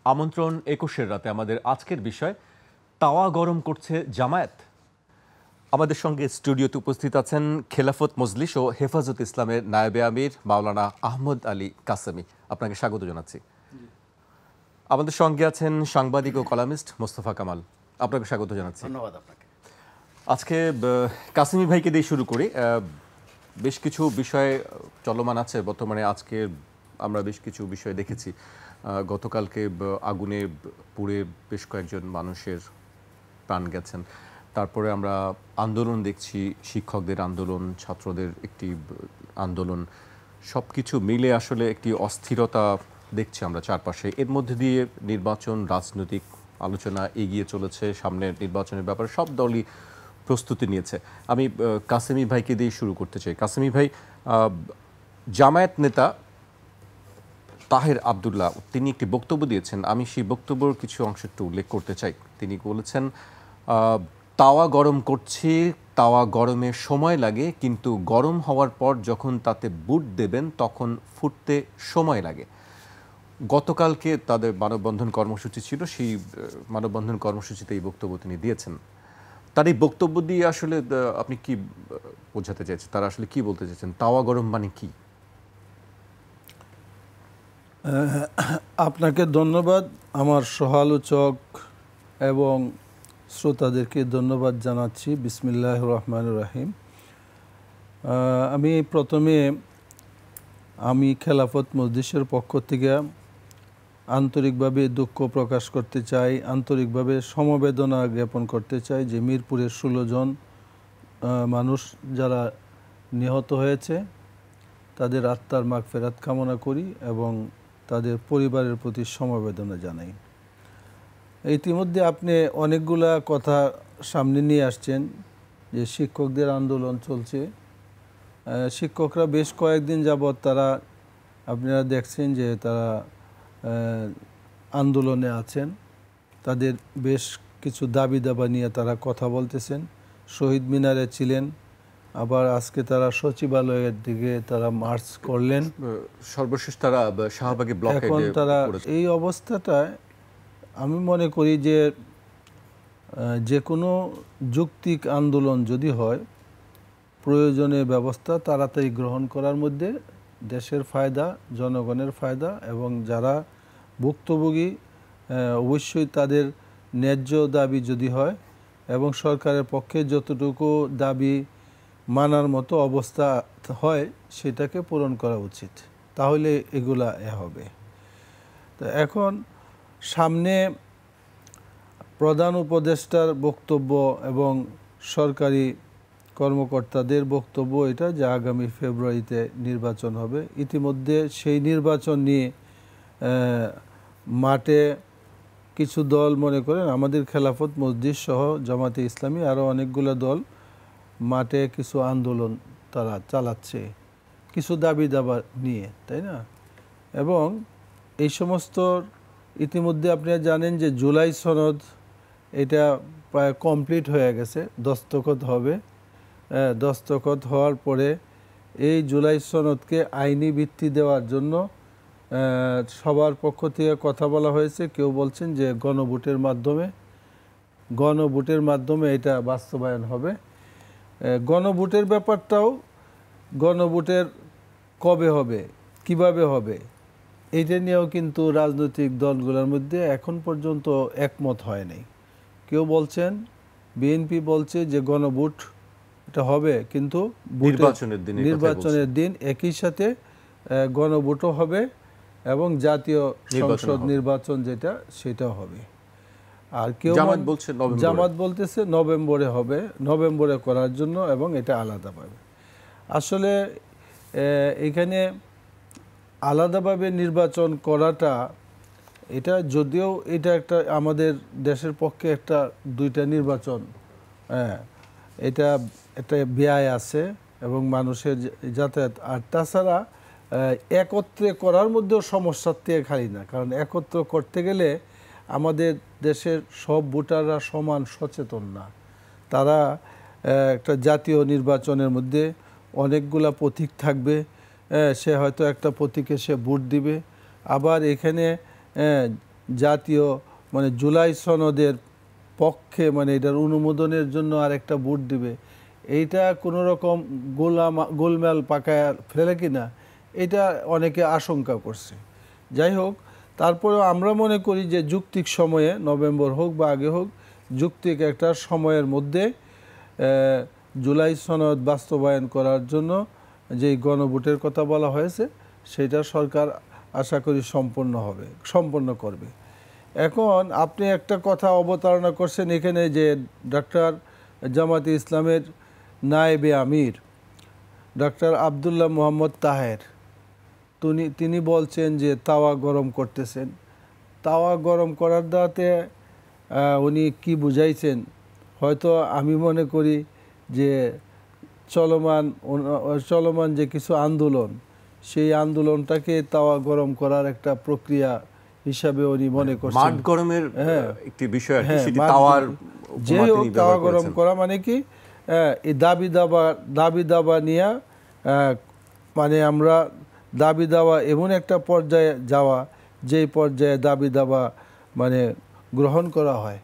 আমন্ত্রণ ২১-এর রাতে আমাদের আজকের বিষয় তাওয়া গরম করছে জামায়াত। আমাদের সঙ্গে স্টুডিওতে উপস্থিত আছেন খেলাফত মজলিস ও হেফাজত ইসলামের নায়েবে আমির মাওলানা আহমদ আলী কাসেমি। আপনাকে স্বাগত জানাচ্ছি। আমাদের সঙ্গে আছেন সাংবাদিক ও কলামিস্ট মোস্তফা কামাল। আপনাকে স্বাগত জানাচ্ছি। ধন্যবাদ আপনাকে। আজকে কাসেমি ভাইকে দিয়ে শুরু করি। বেশ কিছু বিষয় চলমান আছে বর্তমানে। আজকে আমরা বেশ কিছু বিষয় দেখেছি। গতকালকে আগুনে পুড়ে বেশ কয়েকজন মানুষের প্রাণ গেছেন। তারপরে আমরা আন্দোলন দেখছি, শিক্ষকদের আন্দোলন, ছাত্রদের একটি আন্দোলন, সব কিছু মিলে আসলে একটি অস্থিরতা দেখছি আমরা চারপাশে। এর মধ্যে দিয়ে নির্বাচন, রাজনৈতিক আলোচনা এগিয়ে চলেছে। সামনের নির্বাচনের ব্যাপারে সব দলই প্রস্তুতি নিয়েছে। আমি কাসেমি ভাইকে দিয়ে শুরু করতে চাই। কাসেমি ভাই, জামায়াত নেতা তাহের আবদুল্লাহ তিনি একটি বক্তব্য দিয়েছেন। আমি সেই বক্তব্যের কিছু অংশ একটু উল্লেখ করতে চাই। তিনি বলেছেন, তাওয়া গরম করছি, তাওয়া গরমে সময় লাগে, কিন্তু গরম হওয়ার পর যখন তাতে বুট দেবেন তখন ফুটতে সময় লাগে। গতকালকে তাদের মানববন্ধন কর্মসূচি ছিল, সেই মানববন্ধন কর্মসূচিতে এই বক্তব্য তিনি দিয়েছেন। তার এই বক্তব্য দিয়ে আসলে আপনি কি বোঝাতে চাইছেন? তারা আসলে কি বলতে চাইছেন? তাওয়া গরম মানে কি? আপনাকে ধন্যবাদ, আমার সহালোচক এবং শ্রোতাদেরকে ধন্যবাদ জানাচ্ছি। বিসমিল্লাহির রহমানির রহিম। আমি খেলাফত মজলিসের পক্ষ থেকে আন্তরিকভাবে দুঃখ প্রকাশ করতে চাই, আন্তরিকভাবে সমবেদনা জ্ঞাপন করতে চাই যে মিরপুরের 16 জন মানুষ যারা নিহত হয়েছে তাদের আত্মার মাগফিরাত কামনা করি এবং তাদের পরিবারের প্রতি সমবেদনা জানাই। ইতিমধ্যে আপনি অনেকগুলা কথা সামনে নিয়ে আসছেন যে শিক্ষকদের আন্দোলন চলছে। শিক্ষকরা বেশ কয়েকদিন যাবৎ আপনারা দেখছেন যে তারা আন্দোলনে আছেন। তাদের বেশ কিছু দাবি দাবা নিয়ে তারা কথা বলতেছেন। শহীদ মিনারে ছিলেন, আবার আজকে তারা সচিবালয়ের দিকে তারা মার্চ করলেন। সর্বশেষ তারা শাহবাগে ব্লকেডে। এখন তারা এই অবস্থাটায় আমি মনে করি যে কোনো যৌক্তিক আন্দোলন যদি হয়, প্রয়োজনীয় ব্যবস্থা তাড়াতাড়ি গ্রহণ করার মধ্যে দেশের ফায়দা, জনগণের ফায়দা, এবং যারা ভুক্তভোগী অবশ্যই তাদের ন্যায্য দাবি যদি হয় এবং সরকারের পক্ষে যতটুকু দাবি মানার মতো অবস্থা হয় সেটাকে পূরণ করা উচিত, তাহলে এগুলা হবে। তো এখন সামনে প্রধান উপদেষ্টার বক্তব্য এবং সরকারি কর্মকর্তাদের বক্তব্য এটা যে আগামী ফেব্রুয়ারিতে নির্বাচন হবে। ইতিমধ্যে সেই নির্বাচন নিয়ে মাঠে কিছু দল মনে করেন, আমাদের খেলাফত মজলিস সহ জামাতে ইসলামী আরও অনেকগুলো দল মাঠে কিছু আন্দোলন তারা চালাচ্ছে কিছু দাবি দাবা নিয়ে, তাই না? এবং এই সমস্ত ইতিমধ্যে আপনারা জানেন যে জুলাই সনদ এটা প্রায় কমপ্লিট হয়ে গেছে, দস্তখত হবে। দস্তখত হওয়ার পরে এই জুলাই সনদকে আইনি ভিত্তি দেওয়ার জন্য সবার পক্ষ থেকে কথা বলা হয়েছে। কেউ বলছেন যে গণভোটের মাধ্যমে এটা বাস্তবায়ন হবে। গণভোটের ব্যাপারটাও, গণভোটের কবে হবে, কিভাবে হবে, এইটা নিয়েও কিন্তু রাজনৈতিক দলগুলোর মধ্যে এখন পর্যন্ত একমত হয় নাই। কেউ বলছেন, বিএনপি বলছে যে গণভোট এটা হবে, কিন্তু নির্বাচনের দিন একই সাথে গণভোটও হবে এবং জাতীয় সংসদ নির্বাচন যেটা সেটাও হবে। আর কেউ জামাত বলতেছে নভেম্বরে হবে, নভেম্বরে করার জন্য, এবং এটা আলাদাভাবে। আসলে এখানে আলাদাভাবে নির্বাচন করাটা, এটা যদিও এটা একটা আমাদের দেশের পক্ষে একটা দুইটা নির্বাচন, এটা একটা ব্যয় আছে এবং মানুষের যাতায়াত, আর তাছাড়া একত্রে করার মধ্যেও সমস্যার থেকে খালি না। কারণ একত্র করতে গেলে আমাদের দেশের সব ভোটাররা সমান সচেতন না। তারা একটা জাতীয় নির্বাচনের মধ্যে অনেকগুলা প্রতীক থাকবে, সে হয়তো একটা প্রতীকে সে ভোট দিবে। আবার এখানে জাতীয় মানে জুলাই সনদের পক্ষে মানে এটার অনুমোদনের জন্য আর একটা ভোট দিবে, এইটা কোনো রকম গোলমাল পাকায় ফেলে কিনা এটা অনেকে আশঙ্কা করছে। যাই হোক, তারপরেও আমরা মনে করি যে যৌক্তিক সময়ে, নভেম্বর হোক বা আগে হোক, যৌক্তিক একটা সময়ের মধ্যে জুলাই সনদ বাস্তবায়ন করার জন্য যেই গণভোটের কথা বলা হয়েছে সেটা সরকার আশা করি সম্পন্ন করবে। এখন আপনি একটা কথা অবতারণা করছেন এখানে যে ডক্টর জামাতে ইসলামের নায়েবে আমির ডক্টর আবদুল্লাহ মোহাম্মদ তাহের তিনি বলছেন যে তাওয়া গরম করতেছেন। তাওয়া গরম করার দাঁতে উনি কি বুঝাইছেন, হয়তো আমি মনে করি যে চলমান যে কিছু আন্দোলন, সেই আন্দোলনটাকে তাওয়া গরম করার একটা প্রক্রিয়া হিসাবে উনি মনে করছেন। মাঠ গরমের একটি বিষয় আর কি, সেটি তাওয়ার যে হোক, তাওয়া গরম করা মানে কি এই দাবি দাবা নিয়ে মানে আমরা দাবি দাওয়া এমন একটা পর্যায়ে যাওয়া যেই পর্যায়ে দাবি দাবা মানে গ্রহণ করা হয়।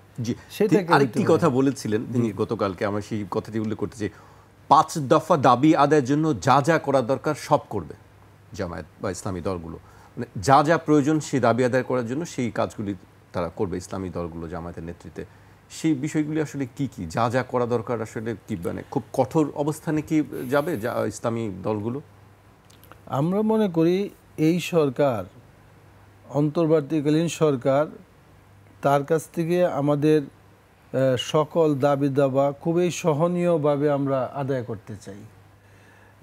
সেটাকে আরেকটি কথা বলেছিলেন তিনি গতকালকে, আমরা সেই কথাটি উল্লেখ করতে চাই, 5 দফা দাবি আদায়ের জন্য যা যা করা দরকার সব করবে জামায়াত বা ইসলামী দলগুলো, মানে যা যা প্রয়োজন সেই দাবি আদায় করার জন্য সেই কাজগুলি তারা করবে ইসলামী দলগুলো জামায়াতের নেতৃত্বে। সেই বিষয়গুলি আসলে কি কি, যা যা করা দরকার আসলে কি, মানে খুব কঠোর অবস্থানে কি যাবে ইসলামী দলগুলো? আমরা মনে করি এই সরকার, অন্তর্বর্তীকালীন সরকার, তার কাছ থেকে আমাদের সকল দাবি দাবা খুবই সহনীয়ভাবে আমরা আদায় করতে চাই।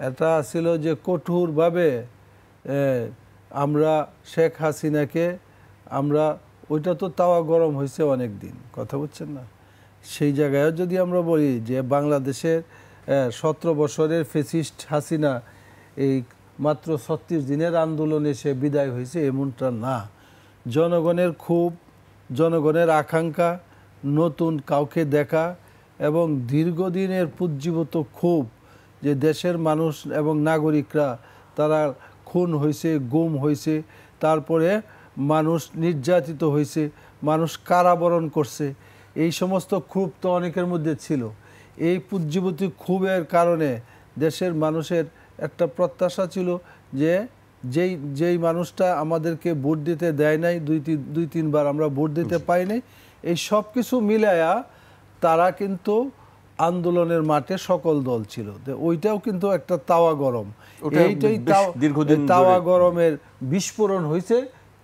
এটা ছিল যে কঠোরভাবে আমরা শেখ হাসিনাকে ওইটা তো তাওয়া গরম হয়েছে অনেক দিন, কথা বুঝছেন না? সেই জায়গায় যদি আমরা বলি যে বাংলাদেশের 17 বছরের ফ্যাসিস্ট হাসিনা এই মাত্র 36 দিনের আন্দোলনে সে বিদায় হয়েছে, এমনটা না। জনগণের ক্ষোভ, জনগণের আকাঙ্ক্ষা, নতুন কাউকে দেখা এবং দীর্ঘদিনের পুঞ্জীভূত ক্ষোভ যে দেশের মানুষ এবং নাগরিকরা তারা খুন হয়েছে, গুম হয়েছে, তারপরে মানুষ নির্যাতিত হয়েছে, মানুষ কারাবরণ করছে, এই সমস্ত ক্ষোভ তো অনেকের মধ্যে ছিল। এই পুঞ্জীভূত ক্ষোভের কারণে দেশের মানুষের একটা প্রত্যাশা ছিল যে যেই মানুষটা আমাদেরকে ভোট দিতে দেয় নাই, দুই তিনবার আমরা ভোট দিতে পাই নাই, এই সব কিছু মিলায়া তারা কিন্তু আন্দোলনের মাঠে সকল দল ছিল। ওইটাও কিন্তু একটা তাওয়া গরম, এইটাই তাওয়া গরমের বিস্ফোরণ হয়েছে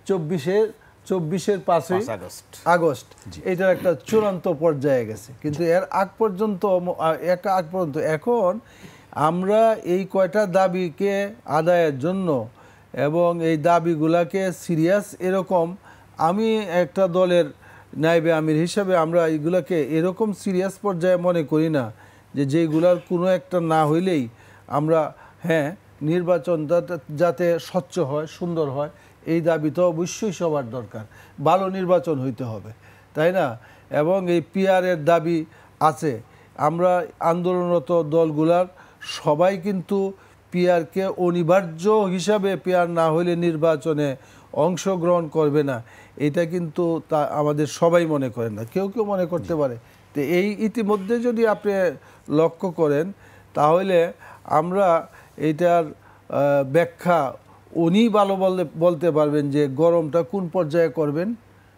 24-এর 5ই আগস্ট। এটার একটা চূড়ান্ত পর্যায়ে গেছে। কিন্তু এর আগ পর্যন্ত এখন আমরা এই কয়টা দাবিকে আদায়ের জন্য এবং এই দাবিগুলাকে সিরিয়াস, এরকম আমি একটা দলের নায়েবে আমির হিসাবে আমরা এইগুলাকে এরকম সিরিয়াস পর্যায়ে মনে করি না যে যেগুলার কোনো একটা না হইলেই আমরা নির্বাচন যাতে স্বচ্ছ হয়, সুন্দর হয়, এই দাবি তো অবশ্যই সবার দরকার। ভালো নির্বাচন হইতে হবে, তাই না? এবং এই পিআরের দাবি আছে। আমরা আন্দোলনরত দলগুলার সবাই কিন্তু পিআরকে অনিবার্য হিসাবে, পিআর না হইলে নির্বাচনে অংশগ্রহণ করবে না, এটা কিন্তু তা আমাদের সবাই মনে করেন না, কেউ কেউ মনে করতে পারে। তো এই ইতিমধ্যে যদি আপনি লক্ষ্য করেন তাহলে আমরা এইটার ব্যাখ্যা উনি ভালো বলতে পারবেন যে গরমটা কোন পর্যায়ে করবেন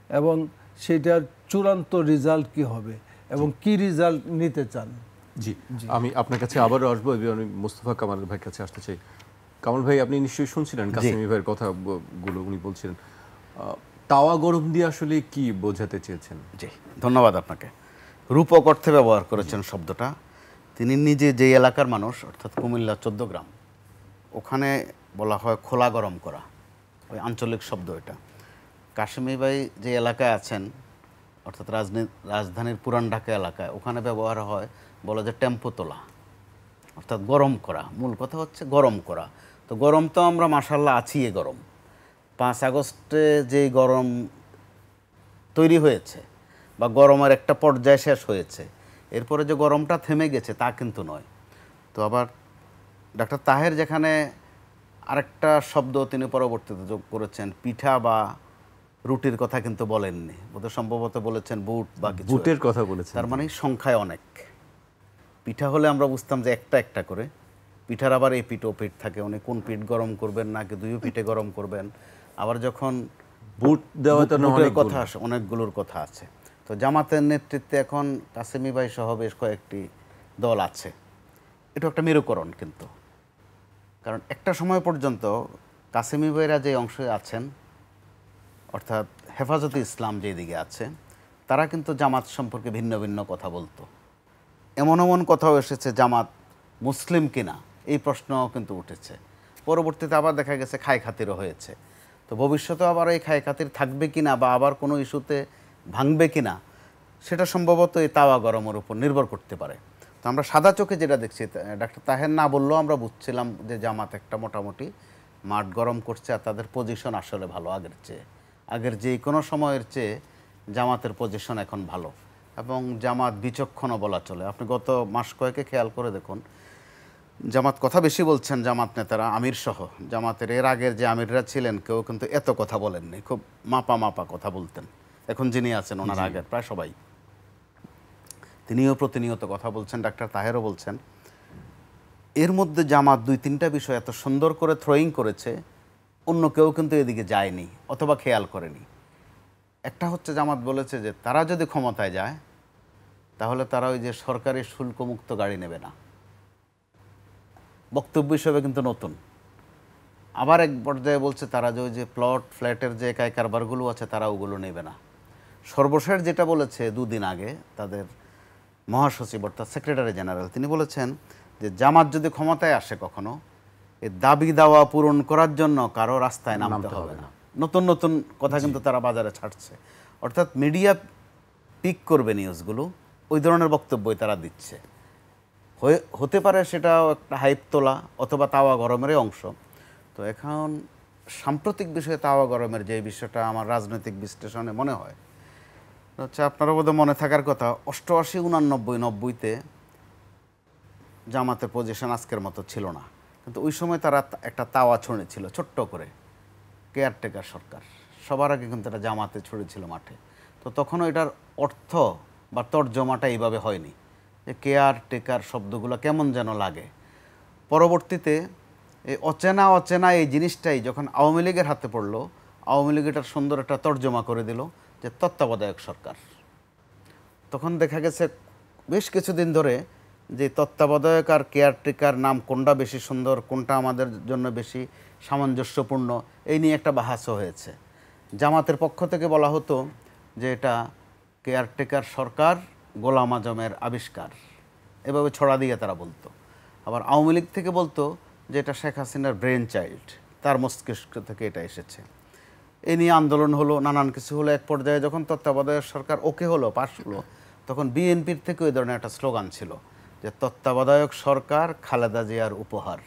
এবং সেটার চূড়ান্ত রেজাল্ট কি হবে এবং কি রেজাল্ট নিতে চান। জি, আমি আপনার কাছে আবারও আসবো, আমি মোস্তফা কামাল ভাইয়ের কাছে আসতে চাই। কামাল ভাই, আপনি নিশ্চয়ই শুনছিলেন কাসেমি ভাইয়ের কথাগুলো, উনি বলছিলেন তাওয়া গরম দিয়ে আসলে কি বোঝাতে চেয়েছেন? জি, ধন্যবাদ আপনাকে। রূপক অর্থে ব্যবহার করেছেন শব্দটা। তিনি নিজে যে এলাকার মানুষ, অর্থাৎ কুমিল্লা 14 গ্রাম, ওখানে বলা হয় খোলা গরম করা, ওই আঞ্চলিক শব্দ এটা। কাসেমি ভাই যে এলাকায় আছেন, অর্থাৎ রাজধানীর পুরান ঢাকা এলাকায়, ওখানে ব্যবহার হয় বলা যায় টেম্পো তোলা, অর্থাৎ গরম করা। মূল কথা হচ্ছে গরম করা। তো গরম তো আমরা মাশাআল্লাহ আছি। এ গরম 5 আগস্টে যে গরম তৈরি হয়েছে বা গরমের একটা পর্যায় শেষ হয়েছে, এরপরে যে গরমটা থেমে গেছে তা কিন্তু নয়। তো আবার ডাক্তার তাহের যেখানে আরেকটা শব্দ তিনি পরবর্তীতে যোগ করেছেন, পিঠা বা রুটির কথা কিন্তু বলেননি, বোধহয় সম্ভবত বলেছেন বুট বা কিছু। বুটের কথা বলেছেন। তার মানে সংখ্যায় অনেক। পিঠা হলে আমরা বুঝতাম যে একটা একটা করে, পিঠার আবার এই পিঠ ও পিঠ থাকে, উনি কোন পিঠ গরম করবেন নাকি দুইও পিঠে গরম করবেন। আবার যখন বুট দেওয়া তো বুটের কথা আসে, অনেকগুলোর কথা আছে। তো জামাতের নেতৃত্বে এখন কাসেমি ভাই সহ বেশ কয়েকটি দল আছে। এটা একটা মেরুকরণ কিন্তু, কারণ একটা সময় পর্যন্ত কাসেমি ভাইরা যে অংশে আছেন, অর্থাৎ হেফাজতে ইসলাম যেদিকে আছে, তারা কিন্তু জামাত সম্পর্কে ভিন্ন ভিন্ন কথা বলতো। এমন এমন কথাও এসেছে জামাত মুসলিম কিনা, এই প্রশ্নও কিন্তু উঠেছে। পরবর্তীতে আবার দেখা গেছে খায় খাতিরও হয়েছে। তো ভবিষ্যতে আবার এই খায় খাতির থাকবে কিনা বা আবার কোনো ইস্যুতে ভাঙবে কিনা, সেটা সম্ভবত এই তাওয়া গরমের উপর নির্ভর করতে পারে। তো আমরা সাদা চোখে যেটা দেখছি, ডাক্তার তাহের না বললেও আমরা বুঝছিলাম যে জামাত একটা মোটামুটি মাঠ গরম করছে, আর তাদের পজিশন আসলে ভালো আগের চেয়ে। আগের যে কোনো সময়ের চেয়ে জামাতের পজিশন এখন ভালো, এবং জামাত বিচক্ষণও বলা চলে। আপনি গত মাস কয়েকে খেয়াল করে দেখুন, জামাত কথা বেশি বলছেন জামাত নেতারা, আমির সহ। জামাতের এর আগের যে আমিররা ছিলেন কেউ কিন্তু এত কথা বলেননি, খুব মাপা মাপা কথা বলতেন। এখন যিনি আছেন ওনার আগের প্রায় সবাই, তিনিও প্রতিনিয়ত কথা বলছেন, ডাক্তার তাহেরও বলছেন। এর মধ্যে জামাত দুই তিনটা বিষয় এত সুন্দর করে থ্রোয়িং করেছে, অন্য কেউ কিন্তু এদিকে যায়নি অথবা খেয়াল করেনি। একটা হচ্ছে জামাত বলেছে যে তারা যদি ক্ষমতায় যায় তাহলে তারা ওই যে সরকারি শুল্কমুক্ত গাড়ি নেবে না। বক্তব্য হিসেবে কিন্তু নতুন। আবার এক পর্যায়ে বলছে তারা যে ওই যে প্লট ফ্ল্যাটের যে একাই কারবারগুলো আছে তারা ওগুলো নেবে না। সর্বশেষ যেটা বলেছে দুদিন আগে তাদের মহাসচিব অর্থাৎ সেক্রেটারি জেনারেল, তিনি বলেছেন যে জামাত যদি ক্ষমতায় আসে কখনো, এই দাবি দাওয়া পূরণ করার জন্য কারো রাস্তায় নামতে হবে না। নতুন নতুন কথা কিন্তু তারা বাজারে ছাড়ছে, অর্থাৎ মিডিয়া পিক করবে নিউজগুলো, ওই ধরনের বক্তব্যই তারা দিচ্ছে। হতে পারে সেটাও একটা হাইপ তোলা অথবা তাওয়া গরমেরই অংশ। তো এখন সাম্প্রতিক বিষয়ে তাওয়া গরমের যে বিষয়টা আমার রাজনৈতিক বিশ্লেষণে মনে হয় হচ্ছে, আপনারও বোধহয় মনে থাকার কথা, 88, 89, 90-তে জামাতের পজিশন আজকের মতো ছিল না, কিন্তু ওই সময় তারা একটা তাওয়া ছড়েছিল ছোট্ট করে, কেয়ারটেকার সরকার। সবার আগে কিন্তু এটা জামাতে ছড়েছিল মাঠে। তো তখনও এটার অর্থ বা তর্জমাটা এইভাবে হয়নি, যে কেয়ারটেকার শব্দগুলো কেমন যেন লাগে। পরবর্তীতে এই অচেনা অচেনা এই জিনিসটাই যখন আওয়ামী লীগের হাতে পড়লো, আওয়ামী লীগ এটার সুন্দর একটা তর্জমা করে দিল যে তত্ত্বাবধায়ক সরকার। তখন দেখা গেছে বেশ কিছুদিন ধরে যে তত্ত্বাবধায়ক আর কেয়ারটেকার নাম কোনটা বেশি সুন্দর, কোনটা আমাদের জন্য বেশি সামঞ্জস্যপূর্ণ, এই নিয়ে একটা বাহাসও হয়েছে। জামাতের পক্ষ থেকে বলা হতো যে এটা কেয়ারটেকার সরকার গোলাম আজমের আবিষ্কার, এভাবে ছড়া দিয়ে তারা বলতো। আবার আওয়ামী লীগ থেকে বলতো যে এটা শেখ হাসিনার ব্রেন চাইল্ড, তার মস্তিষ্ক থেকে এটা এসেছে। এ নিয়ে আন্দোলন হলো, নানান কিছু হলো। এক পর্যায়ে যখন তত্ত্বাবধায়ক সরকার ওকে হলো, পাশ হলো, তখন বিএনপির থেকে ওই ধরনের একটা স্লোগান ছিল যে তত্ত্বাবধায়ক সরকার খালেদা জিয়ার উপহার।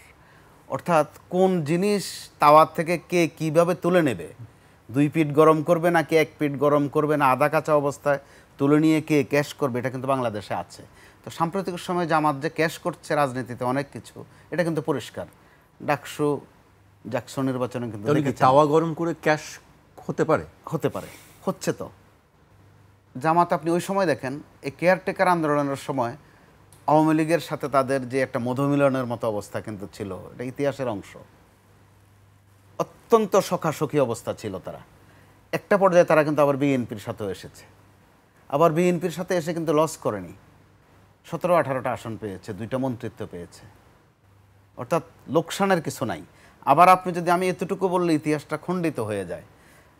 অর্থাৎ কোন জিনিস তাওয়ার থেকে কে কিভাবে তুলে নেবে, 2 পিঠ গরম করবে নাকি 1 পিঠ গরম করবে, না আধা কাঁচা অবস্থায় তুলে নিয়ে কে ক্যাশ করবে, এটা কিন্তু বাংলাদেশে আছে। তো সাম্প্রতিক সময়ে জামাত যে ক্যাশ করছে রাজনীতিতে অনেক কিছু, এটা কিন্তু পরিষ্কার। জাকসু নির্বাচনে কিন্তু তাওয়া গরম করে ক্যাশ হতে পারে, হচ্ছে। তো জামাত আপনি ওই সময় দেখেন, এই কেয়ারটেকার আন্দোলনের সময় আওয়ামী লীগের সাথে তাদের যে একটা মধুমিলনের মতো অবস্থা কিন্তু ছিল, এটা ইতিহাসের অংশ। অত্যন্ত সখাসখি অবস্থা ছিল তারা। একটা পর্যায়ে তারা কিন্তু আবার বিএনপির সাথেও এসেছে, আবার বিএনপির সাথে এসে কিন্তু লস করেনি, 17-18টা আসন পেয়েছে, 2টা মন্ত্রিত্ব পেয়েছে, অর্থাৎ লোকসানের কিছু নাই। আবার আপনি যদি, আমি এতটুকু বললে ইতিহাসটা খণ্ডিত হয়ে যায়,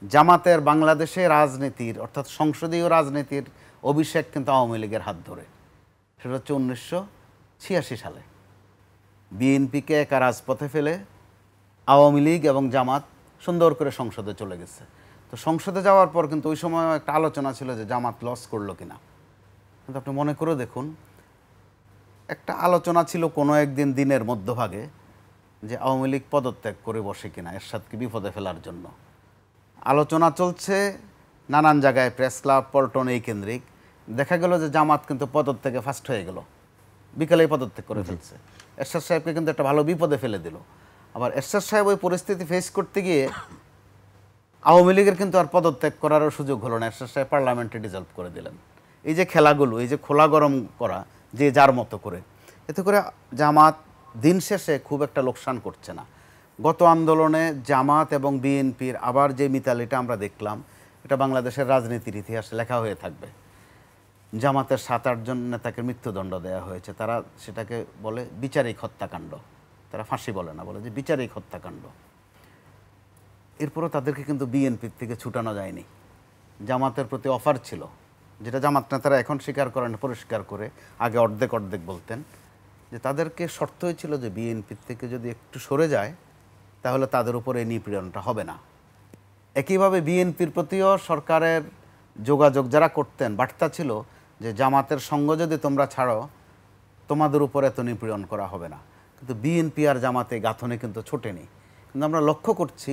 জামাতের বাংলাদেশে রাজনীতির অর্থাৎ সংসদীয় রাজনীতির অভিষেক কিন্তু আওয়ামী লীগের হাত ধরে। সেটা হচ্ছে 1986 সালে বিএনপিকে একা রাজপথে ফেলে আওয়ামী লীগ এবং জামাত সুন্দর করে সংসদে চলে গেছে। তো সংসদে যাওয়ার পর কিন্তু ওই সময় একটা আলোচনা ছিল যে জামাত লস করলো কিনা। কিন্তু আপনি মনে করে দেখুন, একটা আলোচনা ছিল কোনো একদিন দিনের মধ্যভাগে যে আওয়ামী লীগ পদত্যাগ করে বসে কিনা এরশাদকে বিপদে ফেলার জন্য। আলোচনা চলছে নানান জায়গায়, প্রেস ক্লাব, পল্টন, এই কেন্দ্রিক। দেখা গেল যে জামাত কিন্তু পদত্যাগে ফার্স্ট হয়ে গেল, বিকালেই পদত্যাগ করে ফেলছে। এরশাদ সাহেবকে কিন্তু একটা ভালো বিপদে ফেলে দিল। আবার এরশাদ সাহেব ওই পরিস্থিতি ফেস করতে গিয়ে আওয়ামী লীগের কিন্তু আর পদত্যাগ করারও সুযোগ হলো না, শেষে পার্লামেন্টে ডিজলভ করে দিলেন। এই যে খেলাগুলো, এই যে খোলা গরম করা যে যার মতো করে, এতে করে জামাত দিন শেষে খুব একটা লোকসান করছে না। গত আন্দোলনে জামাত এবং বিএনপির আবার যে মিতালিটা আমরা দেখলাম, এটা বাংলাদেশের রাজনীতির ইতিহাসে লেখা হয়ে থাকবে। জামাতের 7-8 জন নেতাকে মৃত্যুদণ্ড দেওয়া হয়েছে, তারা সেটাকে বলে বিচারিক হত্যাকাণ্ড, তারা ফাঁসি বলে না, বলে যে বিচারিক হত্যাকাণ্ড। এরপরও তাদেরকে কিন্তু বিএনপির থেকে ছুটানো যায়নি। জামাতের প্রতি অফার ছিল, যেটা জামাত নেতারা এখন স্বীকার করেন, পরিষ্কার করে, আগে অর্ধেক অর্ধেক বলতেন, যে তাদেরকে শর্ত হয়েছিল যে বিএনপির থেকে যদি একটু সরে যায় তাহলে তাদের উপরে এই নিপীড়নটা হবে না। একইভাবে বিএনপির প্রতিও সরকারের যোগাযোগ যারা করতেন, বার্তা ছিল যে জামাতের সঙ্গ যদি তোমরা ছাড়ো তোমাদের উপরে এত নিপীড়ন করা হবে না। কিন্তু বিএনপি আর জামাতে গাঁথনে কিন্তু ছোটেনি। কিন্তু আমরা লক্ষ্য করছি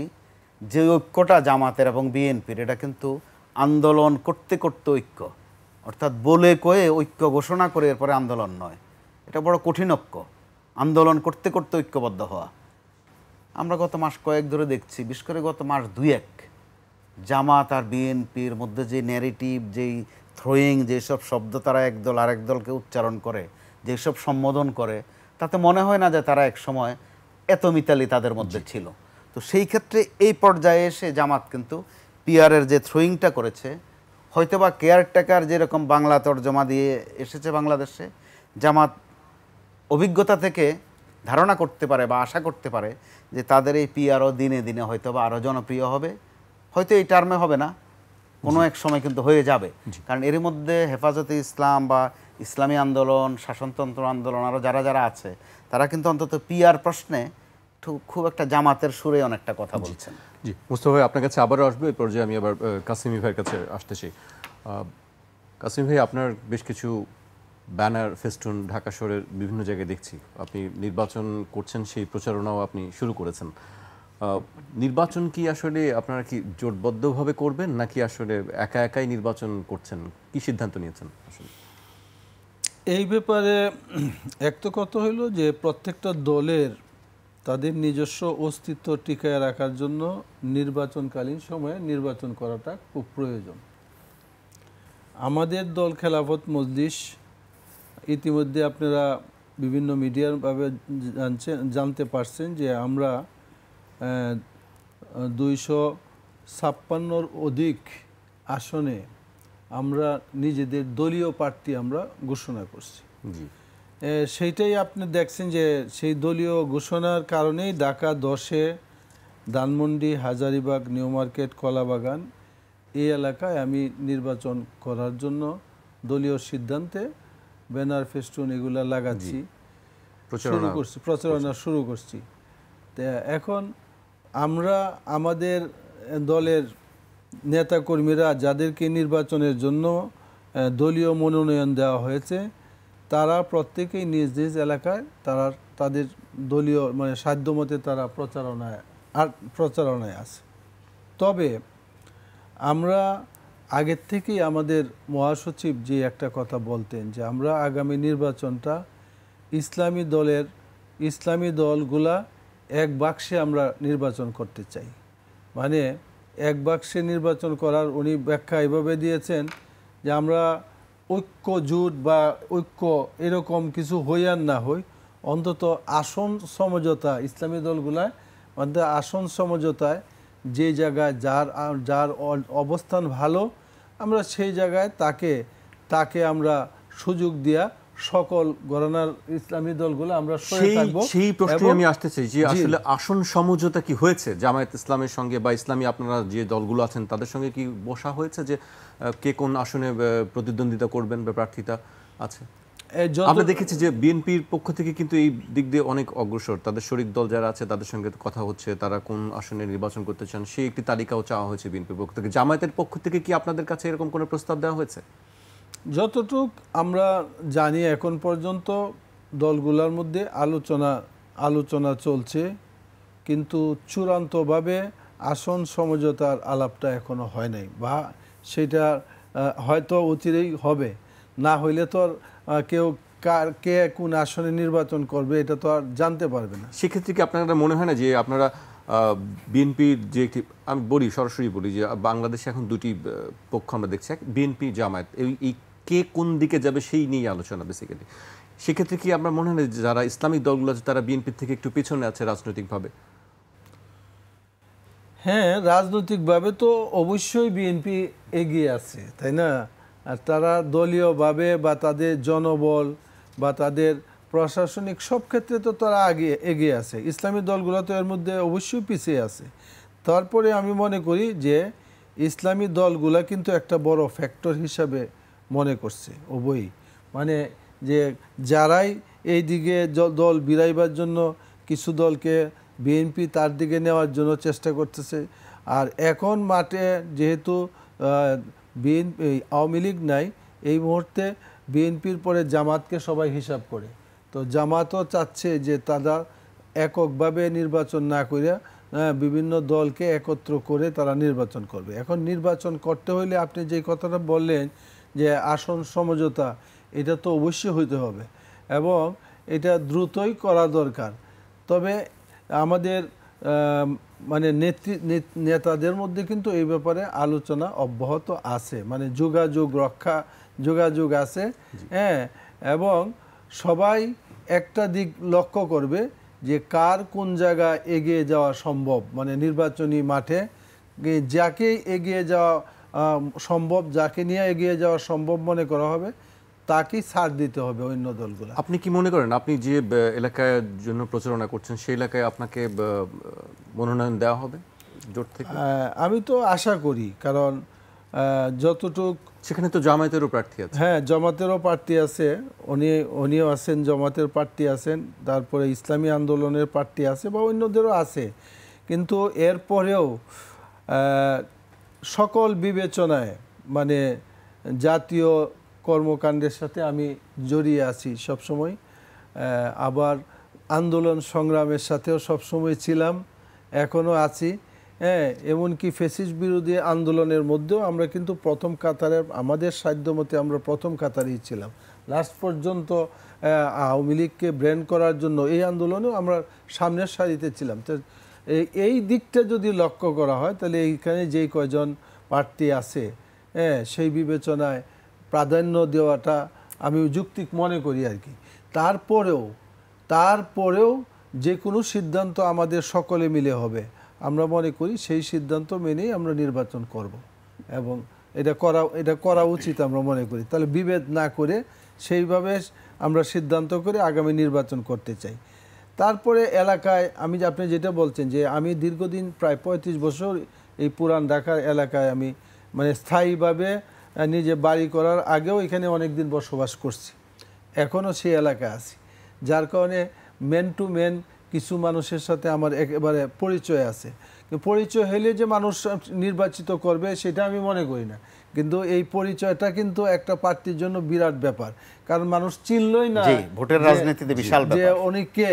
যে ঐক্যটা জামাতের এবং বিএনপির, এটা কিন্তু আন্দোলন করতে করতে ঐক্য, অর্থাৎ বলে কয়ে ঐক্য ঘোষণা করে এরপরে আন্দোলন নয়। এটা বড় কঠিন ঐক্য, আন্দোলন করতে করতে ঐক্যবদ্ধ হওয়া। আমরা গত মাস কয়েক ধরে দেখছি, বিশেষ করে গত মাস 2-1, জামাত আর বিএনপির মধ্যে যে ন্যারেটিভ, যেই থ্রোয়িং, যেসব শব্দ তারা একদল আরেক দলকে উচ্চারণ করে, যেসব সম্বোধন করে, তাতে মনে হয় না যে তারা এক সময় এত মিতালি তাদের মধ্যে ছিল। তো সেই ক্ষেত্রে এই পর্যায়ে এসে জামাত কিন্তু পিআরের যে থ্রোয়িংটা করেছে, হয়তোবা কেয়ারটেকার যেরকম বাংলা তর্জমা দিয়ে এসেছে বাংলাদেশে, জামাত অভিজ্ঞতা থেকে ধারণা করতে পারে বা আশা করতে পারে যে তাদের এই পিআরও দিনে দিনে হয়তোবা আরও জনপ্রিয় হবে। হয়তো এই টার্মে হবে না, কোনো এক সময় কিন্তু হয়ে যাবে। কারণ এর মধ্যে হেফাজতে ইসলাম বা ইসলামী আন্দোলন, শাসনতন্ত্র আন্দোলন, আরও যারা যারা আছে, তারা কিন্তু অন্তত পিআর প্রশ্নে খুব একটা জামাতের সুরে অনেকটা কথা বলছেন। জি, মুস্তফা ভাই আপনার কাছে আবারও আসবে। এই পর্যায়ে আমি আবার কাসিমি ভাইয়ের কাছে আসতেছি। কাসিমি ভাই, আপনার বেশ কিছু ব্যানার, ফেস্টুন ঢাকা শহরের বিভিন্ন জায়গায় দেখছি। আপনি নির্বাচন করছেন, সেই প্রচারণাও আপনি শুরু করেছেন। নির্বাচন কি আসলে আপনারা কি জোটবদ্ধভাবে করবেন, নাকি আসলে একা একাই নির্বাচন করছেন? কি সিদ্ধান্ত নিয়েছেন আসলে? এই ব্যাপারে একটা কথা হলো যে প্রত্যেকটা দলের তাদের নিজস্ব অস্তিত্ব টিকায় রাখার জন্য নির্বাচনকালীন সময়ে নির্বাচন করাটা খুব প্রয়োজন। আমাদের দল খেলাফত মজলিস, ইতিমধ্যে আপনারা বিভিন্ন মিডিয়ার ভাবে জানতে পারছেন যে আমরা 256-র অধিক আসনে আমরা নিজেদের দলীয় প্রার্থী আমরা ঘোষণা করছি। সেইটাই আপনি দেখছেন যে সেই দলীয় ঘোষণার কারণেই ঢাকা 10-এ ধানমন্ডি, হাজারীবাগ, নিউ মার্কেট, কলাবাগান এই এলাকায় আমি নির্বাচন করার জন্য দলীয় সিদ্ধান্তে ব্যানার, ফেস্টুন এগুলা লাগাচ্ছি, প্রচারণা শুরু করছি। এখন আমরা আমাদের দলের নেতাকর্মীরা যাদেরকে নির্বাচনের জন্য দলীয় মনোনয়ন দেওয়া হয়েছে, তারা প্রত্যেকেই নিজ নিজ এলাকায় তাদের দলীয় সাধ্যমতে তারা প্রচারণায় আছে। তবে আমরা আগের থেকেই আমাদের মহাসচিব যে একটা কথা বলতেন যে আমরা আগামী নির্বাচনটা ইসলামী দলগুলা এক বাক্সে আমরা নির্বাচন করতে চাই। মানে এক বাক্সে নির্বাচন করার উনি ব্যাখ্যা এভাবে দিয়েছেন যে আমরা ঐক্য জোট বা ঐক্য এরকম কিছু হই আর না হই, অন্তত আসন সমঝোতা, ইসলামী দলগুলায় মধ্যে আসন সমঝোতায় যে জায়গায় যার অবস্থান ভালো, আমরা সেই জায়গায় তাকে আমরা সুযোগ দিয়া সকল ঘরানার ইসলামী দলগুলো আমরা সেই প্রশ্নে আমি আসতে চাই যে আসলে আসন সমঝোতা কি হয়েছে জামায়াত ইসলামের সঙ্গে বা ইসলামী আপনারা যে দলগুলো আছেন তাদের সঙ্গে কি বসা হয়েছে যে কে কোন আসনে প্রতিদ্বন্দ্বিতা করবেন বা প্রার্থিতা আছে? আমরা দেখেছি যে বিএনপির পক্ষ থেকে কিন্তু এই দিক দিয়ে অনেক অগ্রসর, তাদের শরিক দল যারা আছে তাদের সঙ্গে কথা হচ্ছে, তারা কোন আসনে নির্বাচন করতে চান সেই একটি তালিকাও চাওয়া হয়েছে বিএনপির পক্ষ থেকে। জামায়াতের পক্ষ থেকে কি আপনাদের কাছে এরকম কোনো প্রস্তাব দেওয়া হয়েছে? যতটুক আমরা জানি এখন পর্যন্ত দলগুলোর মধ্যে আলোচনা চলছে, কিন্তু চূড়ান্তভাবে আসন সমঝোতার আলাপটা এখনো হয় নাই, বা সেটা হয়তো অচিরেই হবে। না হইলে তো আর কে কোন আসনে নির্বাচন করবে এটা তো আর জানতে পারবে না। সেক্ষেত্রে কি আপনারা মনে হয় না যে আপনারা বিএনপির যে আমি বলি সরাসরি বলি যে বাংলাদেশে এখন দুটি পক্ষ আমরা দেখছি, এক বিএনপি জামায়াত, এই কে কোন দিকে যাবে সেই নিয়ে আলোচনা বেসিক্যালি। সেক্ষেত্রে কি আমরা মনে হয় যে যারা ইসলামিক দলগুলো আছে তারা বিএনপির থেকে একটু পেছনে আছে রাজনৈতিকভাবে? হ্যাঁ, রাজনৈতিকভাবে তো অবশ্যই বিএনপি এগিয়ে আছে, তাই না? আর তারা দলীয়ভাবে বা তাদের জনবল বা তাদের প্রশাসনিক সব ক্ষেত্রে তো তারা এগিয়ে আছে। ইসলামী দলগুলো তো এর মধ্যে অবশ্যই পিছিয়ে আছে। তারপরে আমি মনে করি যে ইসলামী দলগুলা কিন্তু একটা বড় ফ্যাক্টর হিসাবে মনে করছে উভয়ই, মানে যে যারাই এই দিকে দল বিরাইবার জন্য কিছু দলকে বিএনপি তার দিকে নেওয়ার জন্য চেষ্টা করতেছে। আর এখন মাঠে যেহেতু বিএনপি আওয়ামী লীগ নাই, এই মুহূর্তে বিএনপির পরে জামাতকে সবাই হিসাব করে, তো জামাতও চাচ্ছে যে তারা এককভাবে নির্বাচন না করে বিভিন্ন দলকে একত্র করে তারা নির্বাচন করবে। এখন নির্বাচন করতে হইলে আপনি যে কথাটা বললেন যে আসন সমঝোতা, এটা তো অবশ্যই হইতে হবে এবং এটা দ্রুতই করা দরকার। তবে আমাদের মানে নেতাদের মধ্যে কিন্তু এই ব্যাপারে আলোচনা অব্যাহত আছে, মানে যোগাযোগ আছে। হ্যাঁ, এবং সবাই একটা দিক লক্ষ্য করবে যে কার কোন জায়গায় এগিয়ে যাওয়া সম্ভব, মানে নির্বাচনী মাঠে যাকে এগিয়ে যাওয়া সম্ভব, যাকে নিয়ে এগিয়ে যাওয়া সম্ভব মনে করা হবে তাকেই ছাড় দিতে হবে অন্য দলগুলো। আপনি কি মনে করেন আপনি যে এলাকার জন্য প্রচারণা করছেন সেই এলাকায় আপনাকে মনোনয়ন দেওয়া হবে জোট থেকে? আমি তো আশা করি, কারণ যতটুক সেখানে তো জামায়াতেরও প্রার্থী আছে। হ্যাঁ, জামাতেরও প্রার্থী আছে, উনিও আছেন, জামাতের প্রার্থী আছেন, তারপরে ইসলামী আন্দোলনের প্রার্থী আছে বা অন্যদেরও আছে। কিন্তু এরপরেও সকল বিবেচনায় মানে জাতীয় কর্মকাণ্ডের সাথে আমি জড়িয়ে আছি সবসময়, আবার আন্দোলন সংগ্রামের সাথেও সবসময় ছিলাম, এখনও আছি। হ্যাঁ, এমনকি ফ্যাসিস্ট বিরোধী আন্দোলনের মধ্যেও আমরা কিন্তু প্রথম কাতারে, আমাদের সাধ্যমতে আমরা প্রথম কাতারেই ছিলাম। লাস্ট পর্যন্ত আওয়ামী লীগকে ব্র্যান্ড করার জন্য এই আন্দোলনেও আমরা সামনের সারিতে ছিলাম। তো এই দিকটা যদি লক্ষ্য করা হয় তাহলে এইখানে যেই কয়জন প্রার্থী আছে, হ্যাঁ, সেই বিবেচনায় প্রাধান্য দেওয়াটা আমি যৌক্তিক মনে করি আর কি। তারপরেও যে কোনো সিদ্ধান্ত আমাদের সকলে মিলে হবে, আমরা মনে করি সেই সিদ্ধান্ত মেনেই আমরা নির্বাচন করব এবং এটা করা উচিত আমরা মনে করি। তাহলে বিভেদ না করে সেইভাবে আমরা সিদ্ধান্ত করে আগামী নির্বাচন করতে চাই। তারপরে এলাকায় আপনি যেটা বলছেন যে আমি দীর্ঘদিন প্রায় 35 বছর এই পুরান ঢাকার এলাকায় আমি মানে স্থায়ীভাবে নিজে বাড়ি করার আগেও এখানে অনেক দিন বসবাস করছি, এখনও সেই এলাকায় আছি, যার কারণে মেন টু মেন কিছু মানুষের সাথে আমার একেবারে পরিচয় আছে। পরিচয় হলে যে মানুষ নির্বাচিত করবে সেটা আমি মনে করি না, কিন্তু এই পরিচয়টা কিন্তু একটা প্রার্থীর জন্য বিরাট ব্যাপার, কারণ মানুষ চিনলই না, ভোটের রাজনীতিতে বিশাল ব্যাপার, যে উনি কে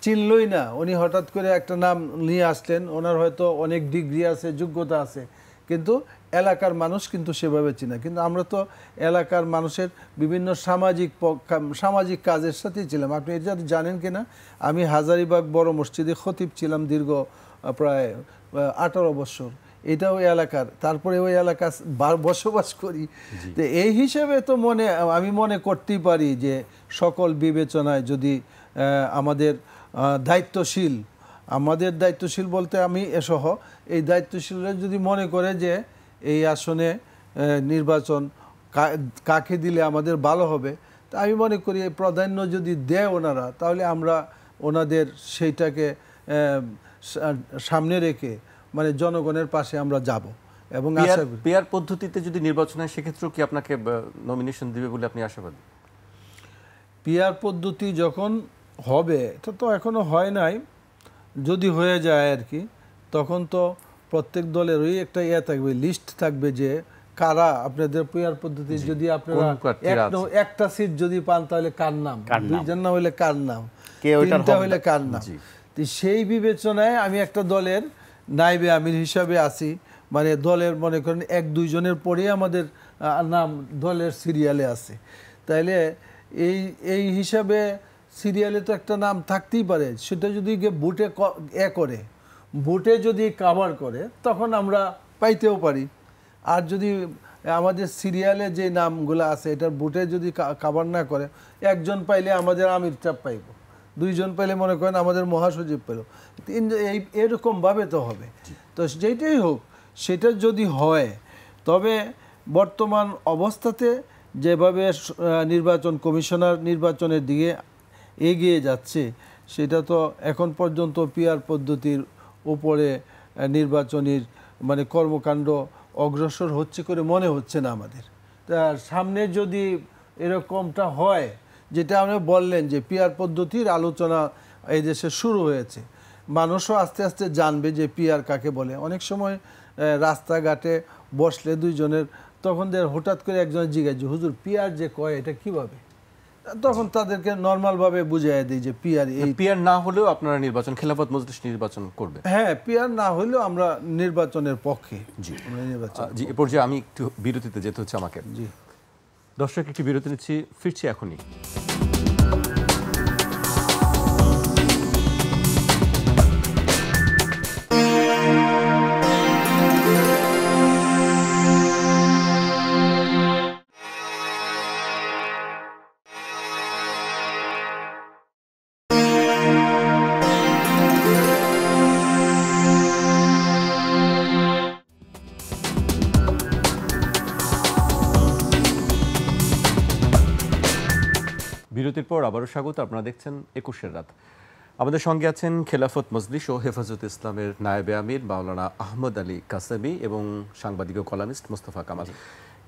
চিনলই না, উনি হঠাৎ করে একটা নাম নিয়ে আসলেন, ওনার হয়তো অনেক ডিগ্রি আছে, যোগ্যতা আছে, কিন্তু এলাকার মানুষ কিন্তু সেভাবে চিনা। কিন্তু আমরা তো এলাকার মানুষের বিভিন্ন সামাজিক কাজের সাথেই ছিলাম। আপনি এটা জানেন কিনা, আমি হাজারীবাগ বড় মসজিদে খতিব ছিলাম দীর্ঘ প্রায় 18 বছর, এটাও এলাকার, তারপরে ওই এলাকা বসবাস করি। তো এই হিসেবে তো আমি মনে করতেই পারি যে সকল বিবেচনায় যদি আমাদের দায়িত্বশীল বলতে আমি এসহ এই দায়িত্বশীলরা যদি মনে করে যে এই আসনে নির্বাচন কাকে দিলে আমাদের ভালো হবে, তা আমি মনে করি এই প্রাধান্য যদি দেয় ওনারা, তাহলে আমরা ওনাদের সেইটাকে সামনে রেখে মানে জনগণের পাশে আমরা যাব এবং আশা করি পিআর পদ্ধতিতে যদি নির্বাচন হয় সেক্ষেত্রেও কি আপনাকে নমিনেশন দিবে বলে আপনি আশাবাদী? পিআর পদ্ধতি যখন হবে, এটা তো এখনো হয় নাই, যদি হয়ে যায় আর কি, তখন তো প্রত্যেক দলেরই একটা থাকবে, লিস্ট থাকবে যে কারা আপনাদের পিআর পদ্ধতি, যদি আপনারা একটা সিট যদি পান তাহলে কার নাম, দুইজন না হইলে কার নাম, তিনটা হইলে কার নাম। সেই বিবেচনায় আমি একটা দলের নাইবে আমির হিসাবে আছি, মানে দলের মনে করেন 1-2 জনের পরেই আমাদের নাম দলের সিরিয়ালে আছে, তাইলে এই হিসাবে সিরিয়ালে তো একটা নাম থাকতেই পারে, সেটা যদি ভোটে করে ভোটে যদি কাভার করে তখন আমরা পাইতেও পারি। আর যদি আমাদের সিরিয়ালে যে নামগুলো আছে এটার ভোটে যদি কাভার না করে, একজন পাইলে আমাদের আমির চাপ পাইব, দুইজন পাইলে মনে করেন আমাদের মহাসচিব পেল, এরকমভাবে তো হবে। তো যেটাই হোক সেটা যদি হয়, তবে বর্তমান অবস্থাতে যেভাবে নির্বাচন কমিশনার নির্বাচনের দিকে এগিয়ে যাচ্ছে, সেটা তো এখন পর্যন্ত পিআর পদ্ধতির উপরে নির্বাচনের মানে কর্মকাণ্ড অগ্রসর হচ্ছে করে মনে হচ্ছে না আমাদের। তা সামনে যদি এরকমটা হয়, যেটা আপনি বললেন যে পিআর পদ্ধতির আলোচনা এই দেশে শুরু হয়েছে, মানুষও আস্তে আস্তে জানবে যে পিআর কাকে বলে। অনেক সময় রাস্তাঘাটে বসলে দুইজনের, তখন হঠাৎ করে একজনের জিজ্ঞাসা, হুজুর পিআর যে কয় এটা কিভাবে, তখন তাদেরকে নর্মালভাবে বুঝিয়ে দিই যে পিআর এই। পিআর না হলেও আপনারা নির্বাচন, খেলাফত মজলিস নির্বাচন করবে? হ্যাঁ, পিআর না হলেও আমরা নির্বাচনের পক্ষে। জি, আমরা নির্বাচন। জি, এ পর্যায়ে আমি একটু বিরতিতে যেতে হচ্ছে আমাকে। জি, দর্শক একটি বিরতি নিচ্ছি, ফিরছি এখনই। বিরতির পর আবারও স্বাগত। আপনারা দেখছেন ২১-এর রাত। আমাদের সঙ্গে আছেন খেলাফত মজলিস ও হেফাজত ইসলামের নায়েবে আমির মাওলানা আহমদ আলী কাসেমি এবং সাংবাদিক ও কলামিস্ট মোস্তফা কামাল।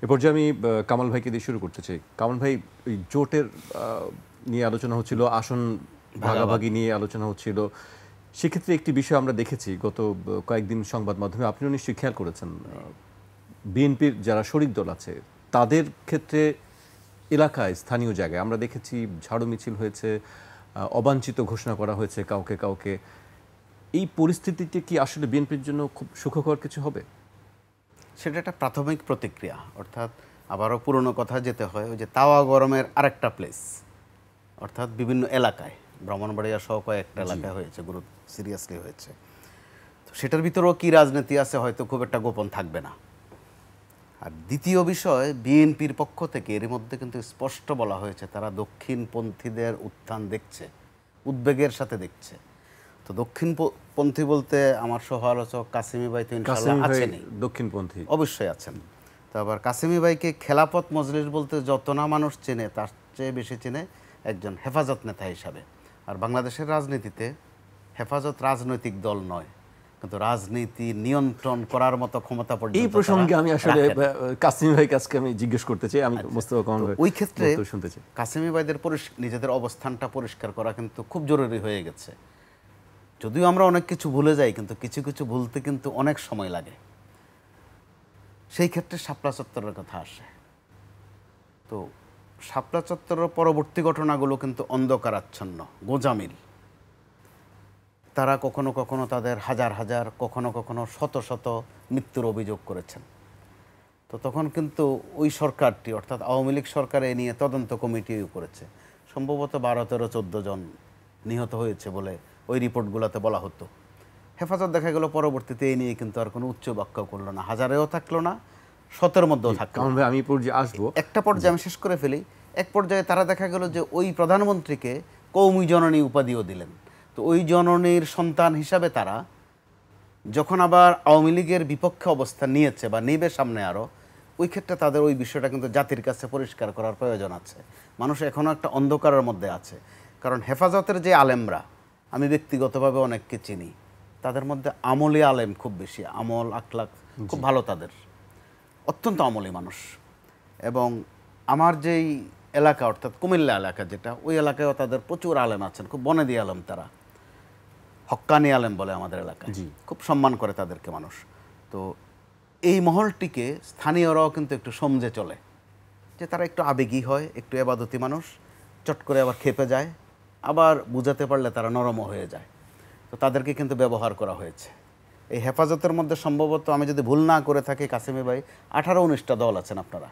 এ পর্যায়ে আমি কামাল ভাইকে দিয়ে শুরু করতে চাই। কামাল ভাই, ওই জোটের নিয়ে আলোচনা হচ্ছিল, আসন ভাগাভাগি নিয়ে আলোচনা হচ্ছিল। সেক্ষেত্রে একটি বিষয় আমরা দেখেছি গত কয়েকদিন সংবাদ মাধ্যমে, আপনিও নিশ্চয়ই খেয়াল করেছেন, বিএনপির যারা শরিক দল আছে তাদের ক্ষেত্রে এলাকায়, স্থানীয় জায়গায় আমরা দেখেছি ঝাড়ু মিছিল হয়েছে, অবাঞ্ছিত ঘোষণা করা হয়েছে কাউকে কাউকে। এই পরিস্থিতিতে কি আসলে বিএনপির জন্য খুব সুখকর কিছু হবে? সেটা একটা প্রাথমিক প্রতিক্রিয়া, অর্থাৎ আবারও পুরনো কথা যেতে হয়, ওই যে তাওয়া গরমের আরেকটা প্লেস, অর্থাৎ বিভিন্ন এলাকায়, ব্রাহ্মণবাড়িয়া সহ কয়েকটা এলাকায় হয়েছে, গুরুত্ব সিরিয়াসলি হয়েছে। তো সেটার ভিতরেও কি রাজনীতি আছে হয়তো খুব একটা গোপন থাকবে না। আর দ্বিতীয় বিষয়, বিএনপির পক্ষ থেকে এর মধ্যে কিন্তু স্পষ্ট বলা হয়েছে তারা দক্ষিণপন্থীদের উত্থান দেখছে, উদ্বেগের সাথে দেখছে। তো দক্ষিণপন্থী বলতে আমার সহ আলোচক কাসেমি ভাই তো ইনশাআল্লাহ আছেন, দক্ষিণপন্থী অবশ্যই আছেন। তো আবার কাসেমি ভাইকে খেলাফত মজলিস বলতে যত না মানুষ চেনে, তার চেয়ে বেশি চেনে একজন হেফাজত নেতা হিসাবে। আর বাংলাদেশের রাজনীতিতে হেফাজত রাজনৈতিক দল নয়, কিন্তু রাজনীতি নিয়ন্ত্রণ করার মতো ক্ষমতা পর্যন্ত। এই প্রসঙ্গে আমি আসলে কাসেমি ভাইকে আজকে আমি জিজ্ঞেস করতে চাই, আমি মোস্তফা কামাল ভাই ওই ক্ষেত্রে শুনতে চাই। কাসেমি ভাইদের নিজেদের অবস্থানটা পরিষ্কার করা কিন্তু খুব জরুরি হয়ে গেছে। যদিও আমরা অনেক কিছু ভুলে যাই, কিন্তু কিছু কিছু ভুলতে কিন্তু অনেক সময় লাগে। সেই ক্ষেত্রে শাপলা চত্বরের কথা আসে। তো শাপলা চত্বরের পরবর্তী ঘটনাগুলো কিন্তু অন্ধকারাচ্ছন্ন, গোজামিল। তারা কখনো কখনো তাদের হাজার হাজার, কখনো কখনো শত শত মৃত্যুর অভিযোগ করেছেন। তো তখন কিন্তু ওই সরকারটি, অর্থাৎ আওয়ামী লীগ সরকার এ নিয়ে তদন্ত কমিটিও করেছে। সম্ভবত 12, 13, 14 জন নিহত হয়েছে বলে ওই রিপোর্টগুলোতে বলা হতো। হেফাজত দেখা গেল পরবর্তীতে এই নিয়ে কিন্তু আর কোনো উচ্চ ব্যাখ্যা করলো না, হাজারেও থাকলো না, 100-এর মধ্যেও থাকলো না। আমি পর্যায়ে আসবো, একটা পর্যায়ে আমি শেষ করে ফেলি। এক পর্যায়ে তারা দেখা গেল যে ওই প্রধানমন্ত্রীকে কৌমি জননী উপাধিও দিলেন। তো ওই জননীর সন্তান হিসাবে তারা যখন আবার আওয়ামী লীগের বিপক্ষে অবস্থান নিয়েছে বা নেবে সামনে আরও, ওই ক্ষেত্রে তাদের ওই বিষয়টা কিন্তু জাতির কাছে পরিষ্কার করার প্রয়োজন আছে। মানুষ এখনও একটা অন্ধকারের মধ্যে আছে। কারণ হেফাজতের যে আলেমরা, আমি ব্যক্তিগতভাবে অনেককে চিনি, তাদের মধ্যে আমলি আলেম খুব বেশি, আমল আখলাক খুব ভালো তাদের, অত্যন্ত আমলি মানুষ। এবং আমার যেই এলাকা, অর্থাৎ কুমিল্লা এলাকা যেটা, ওই এলাকায়ও তাদের প্রচুর আলেম আছেন, খুব বনেদি আলেম, তারা হক্কানি আলেম বলে আমাদের এলাকায়, খুব সম্মান করে তাদেরকে মানুষ। তো এই মহলটিকে স্থানীয়রাও কিন্তু একটু সমঝে চলে, যে তারা একটু আবেগী হয়, একটু এবাদতি মানুষ, চট করে আবার খেপে যায়, আবার বুঝাতে পারলে তারা নরমও হয়ে যায়। তো তাদেরকে কিন্তু ব্যবহার করা হয়েছে। এই হেফাজতের মধ্যে সম্ভবত, আমি যদি ভুল না করে থাকি কাসেমি ভাই, 18-19টা দল আছেন আপনারা,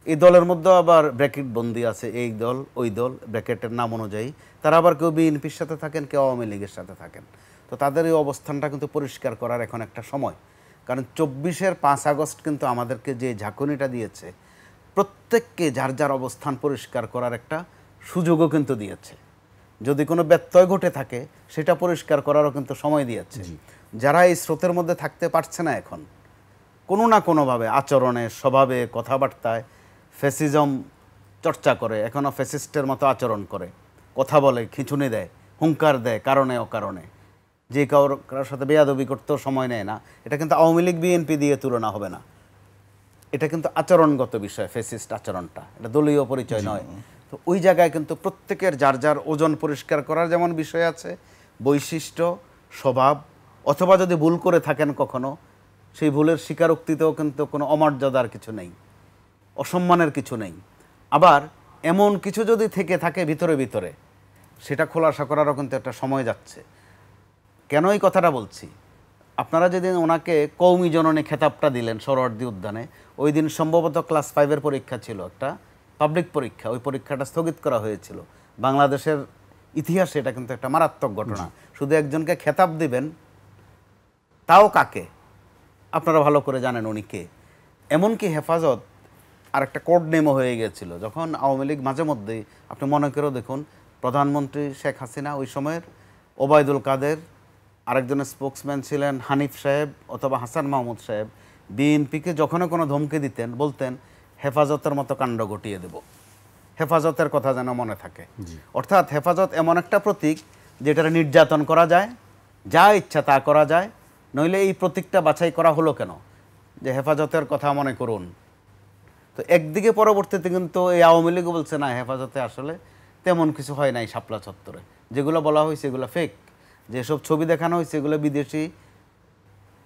এই দলের মধ্যে আবার ব্র্যাকেট বন্দি আছে, এই দল ওই দল, ব্র্যাকেটের নাম অনুযায়ী তারা আবার কেউ বিএনপির সাথে থাকেন, কেউ আওয়ামী লীগের সাথে থাকেন। তো তাদের এই অবস্থানটা কিন্তু পরিষ্কার করার এখন একটা সময়, কারণ 24-এর 5 আগস্ট কিন্তু আমাদেরকে যে ঝাঁকুনিটা দিয়েছে, প্রত্যেককে যার যার অবস্থান পরিষ্কার করার একটা সুযোগও কিন্তু দিয়েছে। যদি কোনো ব্যত্যয় ঘটে থাকে সেটা পরিষ্কার করারও কিন্তু সময় দিয়েছে। যারা এই স্রোতের মধ্যে থাকতে পারছে না এখন, কোনো না কোনোভাবে আচরণে, স্বভাবে, কথাবার্তায় ফ্যাসিজম চর্চা করে, এখনও ফ্যাসিস্টের মতো আচরণ করে, কথা বলে, খিঁচুনি দেয়, হুঙ্কার দেয় কারণে অকারণে, যে কারোর সাথে বেয়াদবি করতেও সময় নেয় না, এটা কিন্তু আওয়ামী লীগ বিএনপি দিয়ে তুলনা হবে না। এটা কিন্তু আচরণগত বিষয়, ফ্যাসিস্ট আচরণটা, এটা দলীয় পরিচয় নয়। তো ওই জায়গায় কিন্তু প্রত্যেকের যার যার ওজন পরিষ্কার করার যেমন বিষয় আছে, বৈশিষ্ট্য, স্বভাব, অথবা যদি ভুল করে থাকেন কখনো, সেই ভুলের স্বীকারোক্তিতেও কিন্তু কোনো অমর্যাদার কিছু নেই, অসম্মানের কিছু নেই। আবার এমন কিছু যদি থেকে থাকে ভিতরে ভিতরে, সেটা খোলাসা করারও কিন্তু একটা সময় যাচ্ছে। কেন এই কথাটা বলছি? আপনারা যেদিন ওনাকে কৌমি জননী খেতাবটা দিলেন সোহরাওয়ার্দী উদ্যানে, ওই দিন সম্ভবত ক্লাস 5-এর পরীক্ষা ছিল, একটা পাবলিক পরীক্ষা। ওই পরীক্ষাটা স্থগিত করা হয়েছিল। বাংলাদেশের ইতিহাসে এটা কিন্তু একটা মারাত্মক ঘটনা। শুধু একজনকে খেতাব দিবেন, তাও কাকে আপনারা ভালো করে জানেন উনি কে। এমনকি হেফাজত আর একটা কোড নেমও হয়ে গিয়েছিল যখন আওয়ামী লীগ মাঝে মধ্যেই, আপনি মনে করেও দেখুন, প্রধানমন্ত্রী শেখ হাসিনা ওই সময়ের, ওবায়দুল কাদের, আরেকজনের স্পোক্সম্যান ছিলেন হানিফ সাহেব অথবা হাসান মাহমুদ সাহেব, বিএনপিকে যখনও কোনো ধমকি দিতেন বলতেন হেফাজতের মতো কাণ্ড ঘটিয়ে দেব। হেফাজতের কথা যেন মনে থাকে। অর্থাৎ হেফাজত এমন একটা প্রতীক যেটার নির্যাতন করা যায়, যা ইচ্ছা তা করা যায়। নইলে এই প্রতীকটা বাছাই করা হলো কেন যে হেফাজতের কথা মনে করুন? তো একদিকে পরবর্তীতে কিন্তু এই আওয়ামী লীগও বলছে না, হেফাজতে আসলে তেমন কিছু হয় নাই শাপলা চত্বরে, যেগুলো বলা হয়েছে এগুলো ফেক, যেসব ছবি দেখানো হয়েছে এগুলো বিদেশি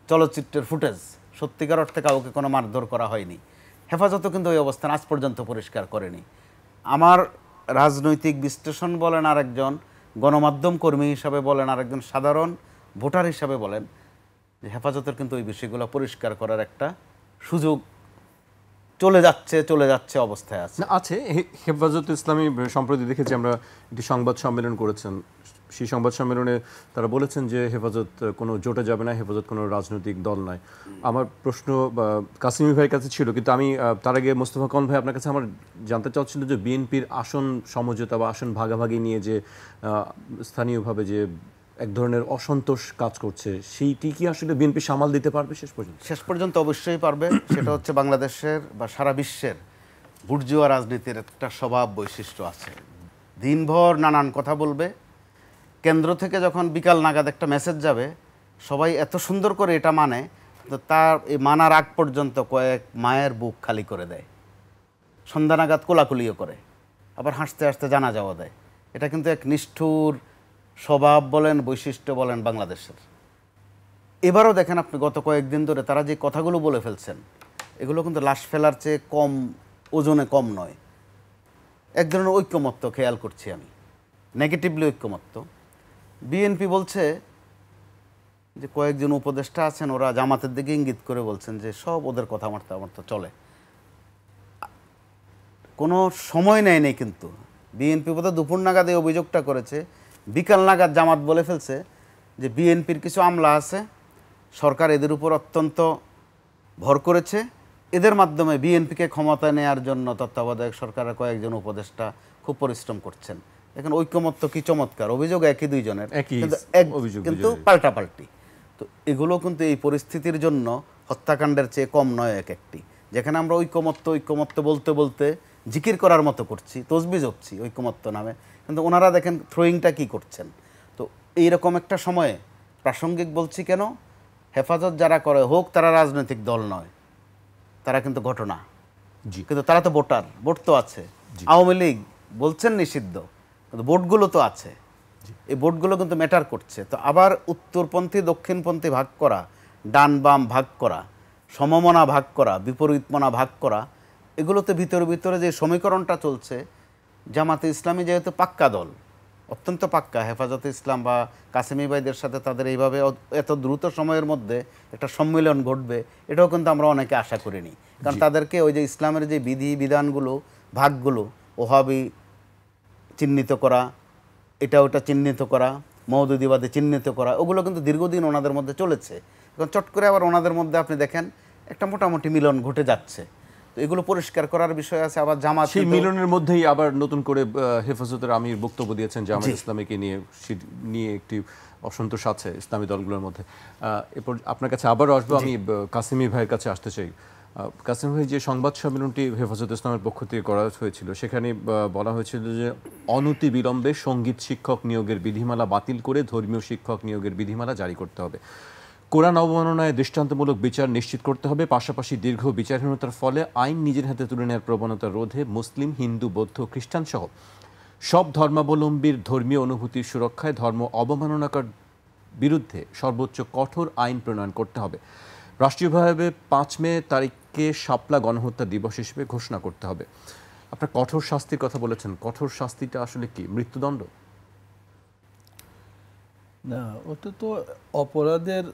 চলচ্চিত্রের ফুটেজ, সত্যিকার অর্থে কাউকে কোনো মারধর করা হয়নি। হেফাজতও কিন্তু ওই অবস্থান আজ পর্যন্ত পরিষ্কার করেনি। আমার রাজনৈতিক বিশ্লেষণ বলেন আরেকজন, গণমাধ্যম কর্মী হিসাবে বলেন আরেকজন, সাধারণ ভোটার হিসাবে বলেন, যে হেফাজতের কিন্তু ওই বিষয়গুলো পরিষ্কার করার একটা সুযোগ চলে যাচ্ছে অবস্থায় আছে। আছে। হেফাজত ইসলামী সম্প্রতি দেখেছি আমরা একটি সংবাদ সম্মেলন করেছেন, সেই সংবাদ সম্মেলনে তারা বলেছেন যে হেফাজত কোনো জোটে যাবে না, হেফাজত কোনো রাজনৈতিক দল নয়। আমার প্রশ্ন কাসিমি ভাইয়ের কাছে ছিল, কিন্তু আমি তার আগে মোস্তফা কামাল ভাই আপনার কাছে আমার জানতে চাচ্ছিল যে বিএনপির আসন সমঝোতা বা আসন ভাগাভাগি নিয়ে যে স্থানীয়ভাবে যে এক ধরনের অসন্তোষ কাজ করছে, সেইটি কি আসলে বিএনপি সামাল দিতে পারবে শেষ পর্যন্ত? শেষ পর্যন্ত অবশ্যই পারবে। সেটা হচ্ছে বাংলাদেশের বা সারা বিশ্বের বুর্জুয়া রাজনীতির একটা স্বভাব বৈশিষ্ট্য আছে। দিনভর নানান কথা বলবে, কেন্দ্র থেকে যখন বিকাল নাগাদ একটা মেসেজ যাবে, সবাই এত সুন্দর করে এটা মানে, তো তার এই মানার আগ পর্যন্ত কয়েক মায়ের বুক খালি করে দেয়, সন্ধ্যা নাগাদ কোলাকুলিও করে, আবার হাসতে হাসতে জানা যাওয়া দেয়। এটা কিন্তু এক নিষ্ঠুর স্বভাব বলেন, বৈশিষ্ট্য বলেন বাংলাদেশের। এবারও দেখেন আপনি গত কয়েকদিন ধরে তারা যে কথাগুলো বলে ফেলছেন, এগুলো কিন্তু লাশ ফেলার চেয়ে কম, ওজনে কম নয়। এক ধরনের ঐক্যমত্য খেয়াল করছি আমি, নেগেটিভলি ঐক্যমত্য। বিএনপি বলছে যে কয়েকজন উপদেষ্টা আছেন, ওরা জামাতের দিকে ইঙ্গিত করে বলছেন যে সব ওদের কথাবার্তা চলে। কোনো সময় নেয়নি কিন্তু বিএনপি বোধহয় দুপুর নাগাদ এই অভিযোগটা করেছে, বিকাল নাগাদ জামাত বলে ফেলছে যে বিএনপির কিছু আমলা আছে, সরকার এদের উপর অত্যন্ত ভর করেছে, এদের মাধ্যমে বিএনপিকে ক্ষমতায় নেওয়ার জন্য তত্ত্বাবধায়ক সরকারের কয়েকজন উপদেষ্টা খুব পরিশ্রম করছেন। এখন ঐক্যমত্য কি চমৎকার, অভিযোগ একই দুইজনের, কিন্তু পাল্টাপাল্টি। তো এগুলো কিন্তু এই পরিস্থিতির জন্য হত্যাকাণ্ডের চেয়ে কম নয় এক একটি, যেখানে আমরা ঐক্যমত্য বলতে বলতে জিকির করার মতো করছি, তসবিহ জপছি ঐক্যমত্য নামে, কিন্তু ওনারা দেখেন থ্রোয়িংটা কি করছেন। তো এইরকম একটা সময়ে প্রাসঙ্গিক বলছি কেন, হেফাজত যারা করে হোক তারা রাজনৈতিক দল নয়, তারা কিন্তু ঘটনা, কিন্তু তারা তো ভোটার, ভোট তো আছে। আওয়ামী লীগ বলছেন নিষিদ্ধ, কিন্তু ভোটগুলো তো আছে, এই ভোটগুলো কিন্তু ম্যাটার করছে। তো আবার উত্তরপন্থী দক্ষিণপন্থী ভাগ করা, ডান বাম ভাগ করা, সমমনা ভাগ করা, বিপরীতমনা ভাগ করা, এগুলোতে ভিতরে ভিতরে যে সমীকরণটা চলছে, জামাতে ইসলামী যেহেতু পাক্কা দল, অত্যন্ত পাক্কা হেফাজতে ইসলাম বা কাসেমি ভাইদের সাথে তাদের এইভাবে এত দ্রুত সময়ের মধ্যে একটা সম্মিলন ঘটবে, এটাও কিন্তু আমরা অনেকে আশা করিনি। কারণ তাদেরকে ওই যে ইসলামের যে বিধি বিধানগুলো, ভাগগুলো, ওহাবি চিহ্নিত করা, এটা ওটা চিহ্নিত করা, মওদুদিবাদে চিহ্নিত করা, ওগুলো কিন্তু দীর্ঘদিন ওনাদের মধ্যে চলেছে। এখন চট করে আবার ওনাদের মধ্যে আপনি দেখেন একটা মোটামুটি মিলন ঘটে যাচ্ছে। তো এগুলো পরিষ্কার করার বিষয় আছে। আবার জামাত সেই মিলনের মধ্যেই আবার নতুন করে হেফাজতের আমির বক্তব্য দিয়েছেন জামাত ইসলামীকে নিয়ে একটি অসন্তোষ আছে ইসলামী দলগুলোর মধ্যে। এরপর আপনার কাছে আবারও আসবো, আমি কাসেমি ভাইয়ের কাছে আসতে চাই। কাসেম ভাই, যে সংবাদ সম্মেলনটি হেফাজত ইসলামের পক্ষ থেকে করা হয়েছিল সেখানে বলা হয়েছিল যে অনতি বিলম্বে সঙ্গীত শিক্ষক নিয়োগের বিধিমালা বাতিল করে ধর্মীয় শিক্ষক নিয়োগের বিধিমালা জারি করতে হবে, কোরআন অবমাননায় দৃষ্টান্তমূলক বিচার নিশ্চিত করতে হবে, পাশাপাশি দীর্ঘ বিচারহীনতার ফলে আইন নিজের হাতে তুলে নেওয়ার প্রবণতা রোধে মুসলিম, হিন্দু, বৌদ্ধ, খ্রিস্টান সহ সব ধর্মাবলম্বীর ধর্মীয় অনুভূতির সুরক্ষায় ধর্ম অবমাননাকার বিরুদ্ধে সর্বোচ্চ কঠোর আইন প্রণয়ন করতে হবে। রাষ্ট্রীয়ভাবে 5 মে তারিখকে শাপলা গণহত্যা দিবস হিসেবে ঘোষণা করতে হবে। আপনার কঠোর শাস্তির কথা বলেছেন, কঠোর শাস্তিটা আসলে কি? মৃত্যুদণ্ড? না, ওটা তো অপরাধের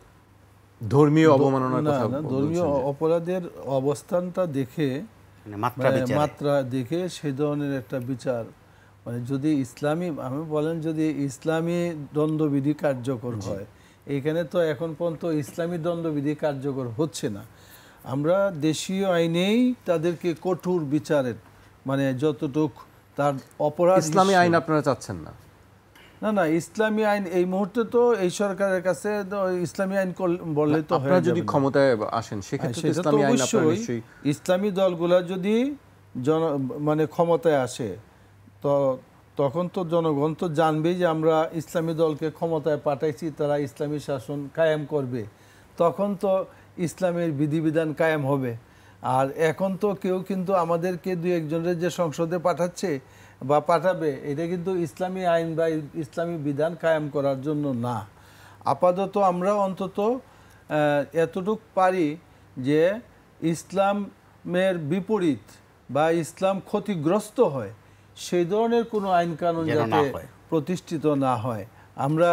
ধর্মীয় অবমাননার কথা ধর্মীয় অপরাধের অবস্থানটা দেখে, মাত্রা দেখে সেই ধরনের একটা বিচার, মানে যদি ইসলামী, আমি বলেন যদি ইসলামী দণ্ডবিধি কার্যকর হয়, এইখানে তো এখন পর্যন্ত ইসলামী দণ্ডবিধি কার্যকর হচ্ছে না। আমরা দেশীয় আইনেই তাদেরকে কঠোর বিচারের, মানে যতটুক তার অপরাধ। ইসলামী আইন আপনারা চাচ্ছেন না? না না, ইসলামী আইন এই মুহূর্তে তো এই সরকারের কাছে ইসলামী আইন বললে তো আপনারা যদি ক্ষমতায় আসেন সেক্ষেত্রে ইসলামী আইন আপনারা নিশ্চয়ই, ইসলামী দলগুলা যদি মানে ক্ষমতায় আসে তো তখন তো জনগণ তো জানবেই যে আমরা ইসলামী দলকে ক্ষমতায় পাঠাইছি, তারা ইসলামী শাসন কায়েম করবে, তখন তো ইসলামের বিধিবিধান কায়েম হবে। আর এখন তো কেউ কিন্তু আমাদেরকে 2-1 জনের যে সংসদে পাঠাচ্ছে বা পাঠাবে, এটা কিন্তু ইসলামী আইন বা ইসলামী বিধান কায়েম করার জন্য না। আপাতত আমরা অন্তত এতটুক পারি যে ইসলামের বিপরীত বা ইসলাম ক্ষতিগ্রস্ত হয় সেই ধরনের কোনো আইন কানুন যাতে প্রতিষ্ঠিত না হয়, আমরা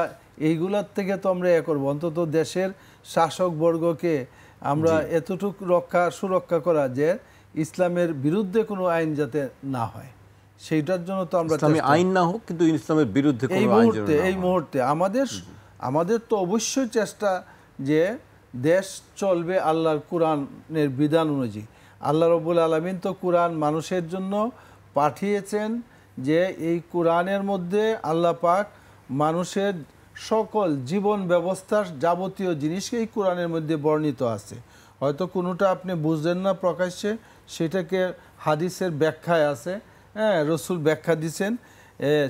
এইগুলার থেকে তো আমরা এ করবো। অন্তত দেশের শাসকবর্গকে আমরা এতটুক সুরক্ষা করা যে ইসলামের বিরুদ্ধে কোনো আইন যাতে না হয়, সেইটার জন্য তো আমরা ইসলামী আইন না হোক কিন্তু ইসলামের বিরুদ্ধে কোনো আইন যেন না হয়। এই মুহূর্তে আমাদের তো অবশ্যই চেষ্টা যে দেশ চলবে আল্লাহর কোরআনের বিধান অনুযায়ী। আল্লাহ রাব্বুল আলামিন তো কোরআন মানুষের জন্য পাঠিয়েছেন, যে এই কোরআনের মধ্যে আল্লাহ পাক মানুষের সকল জীবন ব্যবস্থার যাবতীয় জিনিসকে এই কোরআনের মধ্যে বর্ণিত আছে। হয়তো কোনোটা আপনি বুঝলেন না প্রকাশ্যে, সেটাকে হাদিসের ব্যাখ্যায় আছে, হ্যাঁ, রসুল ব্যাখ্যা দিচ্ছেন।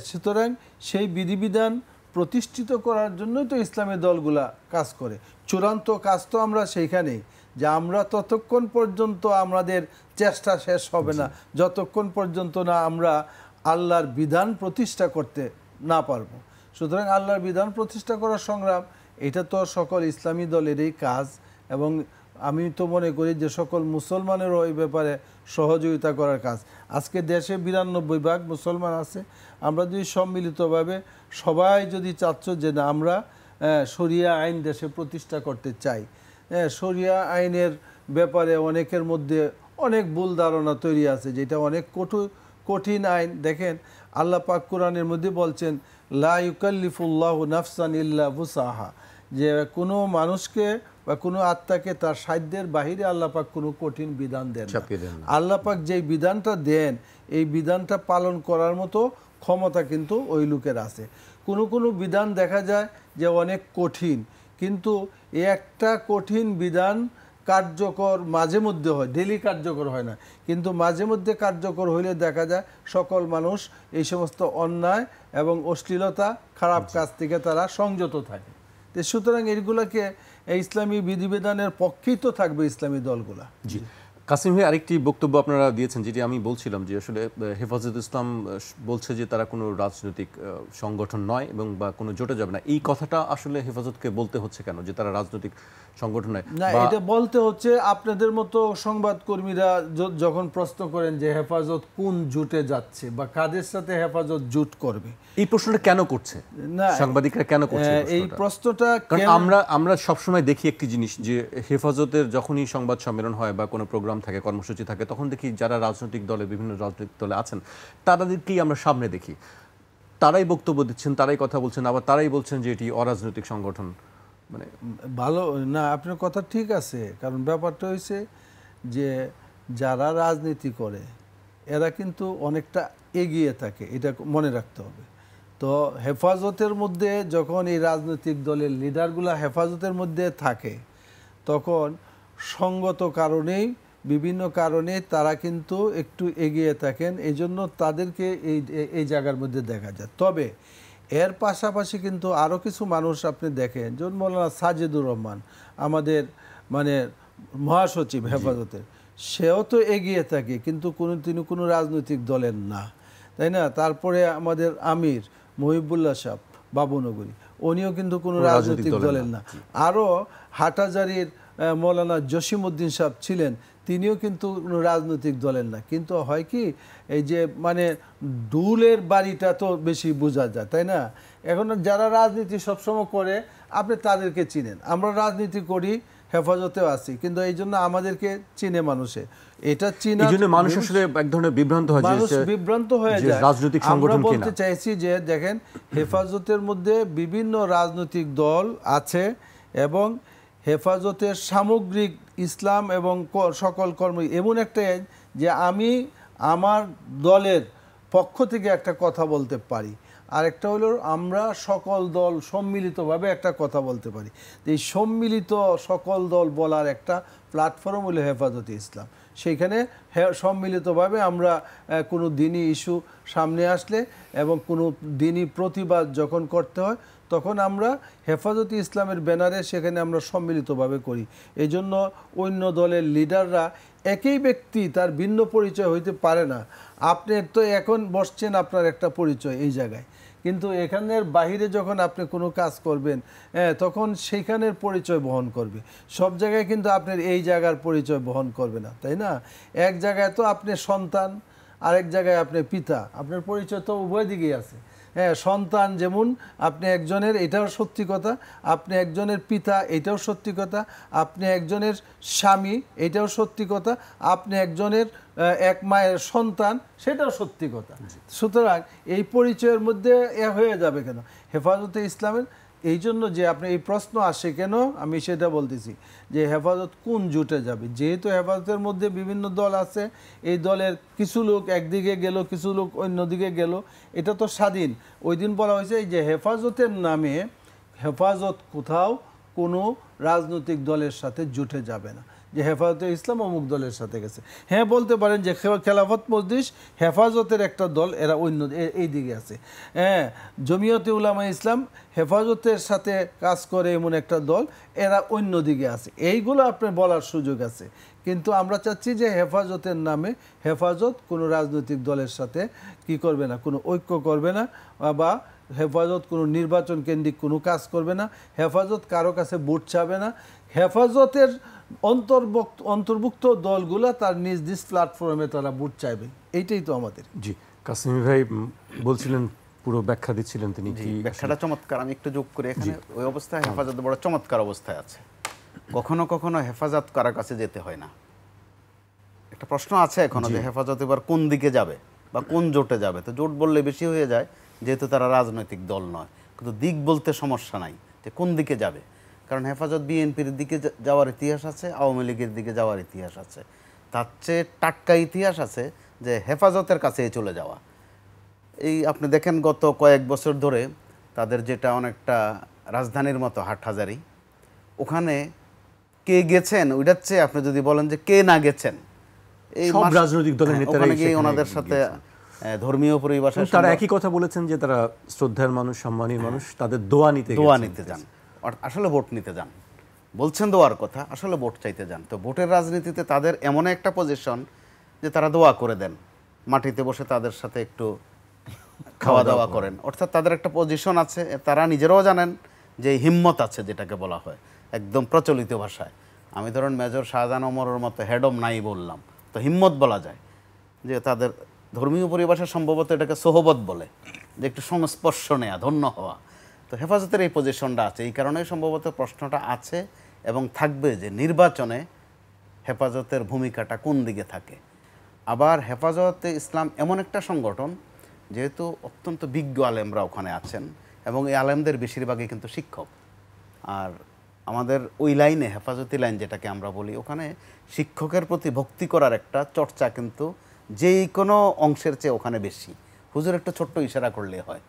সুতরাং সেই বিধিবিধান প্রতিষ্ঠিত করার জন্যই তো ইসলামী দলগুলা কাজ করে। চূড়ান্ত কাজ তো আমরা সেইখানেই, যে আমরা ততক্ষণ পর্যন্ত আমাদের চেষ্টা শেষ হবে না যতক্ষণ পর্যন্ত না আমরা আল্লাহর বিধান প্রতিষ্ঠা করতে না পারবো। সুতরাং আল্লাহর বিধান প্রতিষ্ঠা করার সংগ্রাম, এটা তো সকল ইসলামী দলেরই কাজ, এবং আমি তো মনে করি যে সকল মুসলমানেরও এই ব্যাপারে সহযোগিতা করার কাজ। আজকে দেশে 92 ভাগ মুসলমান আছে, আমরা যদি সম্মিলিতভাবে সবাই যদি চাচ্ছ যে না আমরা শরিয়া আইন দেশে প্রতিষ্ঠা করতে চাই, শরিয়া আইনের ব্যাপারে অনেকের মধ্যে অনেক ভুল ধারণা তৈরি আছে, যেটা অনেক কঠিন আইন। দেখেন আল্লাহ পাক কোরআনের মধ্যে বলছেন লা ইউকাল্লিফুল্লাহু নাফসান ইল্লা বুসাহা, যে কোনো মানুষকে বা কোনো আত্মাকে তার সাধ্যের বাহিরে আল্লাহ পাক কোনো কঠিন বিধান দেন না। আল্লাহ পাক যেই বিধানটা দেন এই বিধানটা পালন করার মতো ক্ষমতা কিন্তু ওই লোকের আছে। কোনো বিধান দেখা যায় যে অনেক কঠিন, কিন্তু একটা কঠিন বিধান কার্যকর মাঝে মধ্যে হয়, ডেলি কার্যকর হয় না, কিন্তু মাঝে মধ্যে কার্যকর হইলে দেখা যায় সকল মানুষ এই সমস্ত অন্যায় এবং অশ্লীলতা খারাপ কাজ থেকে তারা সংযত থাকে। তো সুতরাং এইগুলোকে ইসলামী বিধিবিধানের পক্ষেই তো থাকবে ইসলামী দলগুলা। জি, কাসিম ভাই আরেকটি বক্তব্য আপনারা দিয়েছেন যেটি আমি বলছিলাম যে আসলে হেফাজত ইসলাম বলছে যে তারা কোনো রাজনৈতিক সংগঠন নয় এবং বা কোনো জোটে যাবে না। এই কথাটা আসলে হেফাজতকে বলতে হচ্ছে কেন যে তারা রাজনৈতিক সংগঠন নয়? না, এটা বলতে হচ্ছে আপনাদের মতো সংবাদকর্মীরা যখন প্রশ্ন করেন যে হেফাজত কোন জোটে যাচ্ছে বা কাদের সাথে হেফাজত জোট করবে, এই প্রশ্নটা কেন করছে না সাংবাদিকরা, কেন করছে এই প্রশ্নটা? কারণ আমরা সবসময় দেখি একটি জিনিস যে হেফাজতের যখনই সংবাদ সম্মেলন হয় বা কোনো প্রোগ্রাম থাকে, কর্মসূচি থাকে, তখন দেখি যারা রাজনৈতিক দলে, বিভিন্ন রাজনৈতিক দলে আছেন তাদেরকেই আমরা সামনে দেখি, তারাই বক্তব্য দিচ্ছেন, তারাই কথা বলছেন, আবার তারাই বলছেন যে এটি অরাজনৈতিক সংগঠন। মানে ভালো না, আপনার কথা ঠিক আছে, কারণ ব্যাপারটা হয়েছে যে যারা রাজনীতি করে এরা কিন্তু অনেকটা এগিয়ে থাকে, এটা মনে রাখতে হবে। তো হেফাজতের মধ্যে যখন এই রাজনৈতিক দলের লিডারগুলা হেফাজতের মধ্যে থাকে তখন সঙ্গত কারণেই, বিভিন্ন কারণে তারা কিন্তু একটু এগিয়ে থাকেন, এই জন্য তাদেরকে এই জায়গার মধ্যে দেখা যায়। তবে এর পাশাপাশি কিন্তু আরও কিছু মানুষ আপনি দেখেন, যেমন মৌলানা সাজেদুর রহমান আমাদের মানে মহাসচিব হেফাজতের, সেও তো এগিয়ে থাকে কিন্তু তিনি কোনো রাজনৈতিক দলের না, তাই না? তারপরে আমাদের আমির মহিবুল্লাহ সাহেব বাবুনগরী, উনিও কিন্তু কোনো রাজনৈতিক দলের না। আরও হাটহাজারীর মৌলানা জসিমউদ্দিন সাহেব ছিলেন, তিনিও কিন্তু কোনো রাজনৈতিক দলের না। কিন্তু হয় কি, এই যে মানে ডুলের বাড়িটা তো বেশি বোঝা যায়, তাই না? এখন যারা রাজনীতি সবসময় করে আপনি তাদেরকে চিনেন, আমরা রাজনীতি করি, হেফাজতেও আছি, কিন্তু এই জন্য আমাদেরকে চিনে মানুষে, এটা চিনা, এই জন্য মানুষ আসলে এক ধরনের বিভ্রান্ত হয়, মানুষ বিভ্রান্ত হয়ে যায় রাজনৈতিক সংগঠন কিনা। বলতে চাইছি যে দেখেন হেফাজতের মধ্যে বিভিন্ন রাজনৈতিক দল আছে এবং হেফাজতের সামগ্রিক ইসলাম এবং সকল কর্ম এমন একটা যে আমি আমার দলের পক্ষ থেকে একটা কথা বলতে পারি, আরেকটা হলো আমরা সকল দল সম্মিলিতভাবে একটা কথা বলতে পারি। এই সম্মিলিত সকল দল বলার একটা প্ল্যাটফর্ম হলো হেফাজতে ইসলাম। সেইখানে সম্মিলিতভাবে আমরা কোনো দিনই ইস্যু সামনে আসলে এবং কোনো দিনই প্রতিবাদ যখন করতে হয় তখন আমরা হেফাজতে ইসলামের ব্যানারে সেখানে আমরা সম্মিলিতভাবে করি। এই জন্য অন্য দলের লিডাররা একই ব্যক্তি, তার ভিন্ন পরিচয় হইতে পারে না। আপনি তো এখন বসছেন, আপনার একটা পরিচয় এই জায়গায়, কিন্তু এখানের বাহিরে যখন আপনি কোনো কাজ করবেন তখন সেইখানের পরিচয় বহন করবে। সব জায়গায় কিন্তু আপনার এই জায়গার পরিচয় বহন করবে না, তাই না? এক জায়গায় তো আপনি সন্তান, আরেক জায়গায় আপনি পিতা, আপনার পরিচয় তো উভয় দিকেই আছে। হ্যাঁ, সন্তান যেমন আপনি একজনের, এটাও সত্যি কথা, আপনি একজনের পিতা, এটাও সত্যি কথা, আপনি একজনের স্বামী, এটাও সত্যি কথা, আপনি একজনের এক মায়ের সন্তান, সেটাও সত্যি কথা। সুতরাং এই পরিচয়ের মধ্যে হয়ে যাবে কেন হেফাজতে ইসলামের? এই জন্য যে আপনি এই প্রশ্ন আসে কেন, আমি সেটা বলতেছি যে হেফাজত কোন জোটে যাবে। যেহেতু হেফাজতের মধ্যে বিভিন্ন দল আছে, এই দলের কিছু লোক একদিকে গেল, কিছু লোক অন্যদিকে গেল, এটা তো স্বাধীন। ওই দিন বলা হয়েছে যে হেফাজতের নামে হেফাজত কোথাও কোনো রাজনৈতিক দলের সাথে জোটে যাবে না, যে হেফাজতে ইসলাম অমুক দলের সাথে গেছে। হ্যাঁ, বলতে পারেন যে খেলাফত মজলিস হেফাজতের একটা দল, এরা অন্য এই দিকে আছে। হ্যাঁ, জমিয়তে উলামা ইসলাম হেফাজতের সাথে কাজ করে এমন একটা দল, এরা অন্য দিকে আছে। এইগুলো আপনার বলার সুযোগ আছে, কিন্তু আমরা চাচ্ছি যে হেফাজতের নামে হেফাজত কোনো রাজনৈতিক দলের সাথে কি করবে না, কোনো ঐক্য করবে না, বা হেফাজত কোনো নির্বাচন কেন্দ্রিক কোনো কাজ করবে না, হেফাজত কারো কাছে ভোট চাবে না। হেফাজতের অন্তর্ভুক্ত দলগুলো তার নিজ নিজ প্ল্যাটফর্মে তারা ভোট চাইবে, এইটাই তো আমাদের। জি, কাসিম ভাই বলছিলেন, পুরো ব্যাখ্যা দিচ্ছিলেন তিনি। কি ব্যাখ্যাটা চমৎকার, আমি একটু যোগ করি এখানে। ওই অবস্থায় হেফাজত বড় চমৎকার অবস্থায় আছে। কখনো কখনো হেফাজত কারো কাছে যেতে হয় না। একটা প্রশ্ন আছে এখনো যে হেফাজত এবার কোন দিকে যাবে বা কোন জোটে যাবে। তো জোট বললে বেশি হয়ে যায়, যেহেতু তারা রাজনৈতিক দল নয়। কিন্তু দিক বলতে সমস্যা নাই যে কোন দিকে যাবে, কারণ হেফাজত বিএনপির দিকে যাওয়ার ইতিহাস আছে, আওয়ামী লীগের দিকে যাওয়ার ইতিহাস আছে, তার চেয়ে টাটকা ইতিহাস আছে যে হেফাজতের কাছে চলে যাওয়া। এই আপনি দেখেন গত কয়েক বছর ধরে তাদের যেটা অনেকটা রাজধানীর মতো হাটহাজারী, ওখানে কে গেছেন ওইটার চেয়ে আপনি যদি বলেন যে কে না গেছেন, এই সব রাজনৈতিক দলের নেতারা গিয়ে ওনাদের সাথে ধর্মীয় পরিভাষায় তারা একই কথা বলেছেন যে তারা শ্রদ্ধার মানুষ, সম্মানীয় মানুষ, তাদের দোয়া নিতে যান, আসলে ভোট নিতে যান। বলছেন দোয়ার কথা, আসলে ভোট চাইতে যান। তো ভোটের রাজনীতিতে তাদের এমন একটা পজিশন যে তারা দোয়া করে দেন, মাটিতে বসে তাদের সাথে একটু খাওয়া দাওয়া করেন। অর্থাৎ তাদের একটা পজিশন আছে, তারা নিজেরাও জানেন যে হিম্মত আছে, যেটাকে বলা হয় একদম প্রচলিত ভাষায়। আমি ধরুন মেজর শাহজাহান ওমরের মতো হেডম নাই বললাম, তো হিম্মত বলা যায়। যে তাদের ধর্মীয় পরিভাষা সম্ভবত এটাকে সোহবত বলে, যে একটু সংস্পর্শ নেয়া, ধন্য হওয়া। তো হেফাজতের এই পজিশনটা আছে, এই কারণে সম্ভবত প্রশ্নটা আছে এবং থাকবে যে নির্বাচনে হেফাজতের ভূমিকাটা কোন দিকে থাকে। আবার হেফাজতে ইসলাম এমন একটা সংগঠন, যেহেতু অত্যন্ত বিজ্ঞ আলেমরা ওখানে আছেন এবং এই আলেমদের বেশিরভাগই কিন্তু শিক্ষক। আর আমাদের ওই লাইনে, হেফাজতি লাইন যেটাকে আমরা বলি, ওখানে শিক্ষকের প্রতি ভক্তি করার একটা চর্চা কিন্তু যেই কোনো অংশের চেয়ে ওখানে বেশি। হুজুর একটা ছোট্ট ইশারা করলে হয়,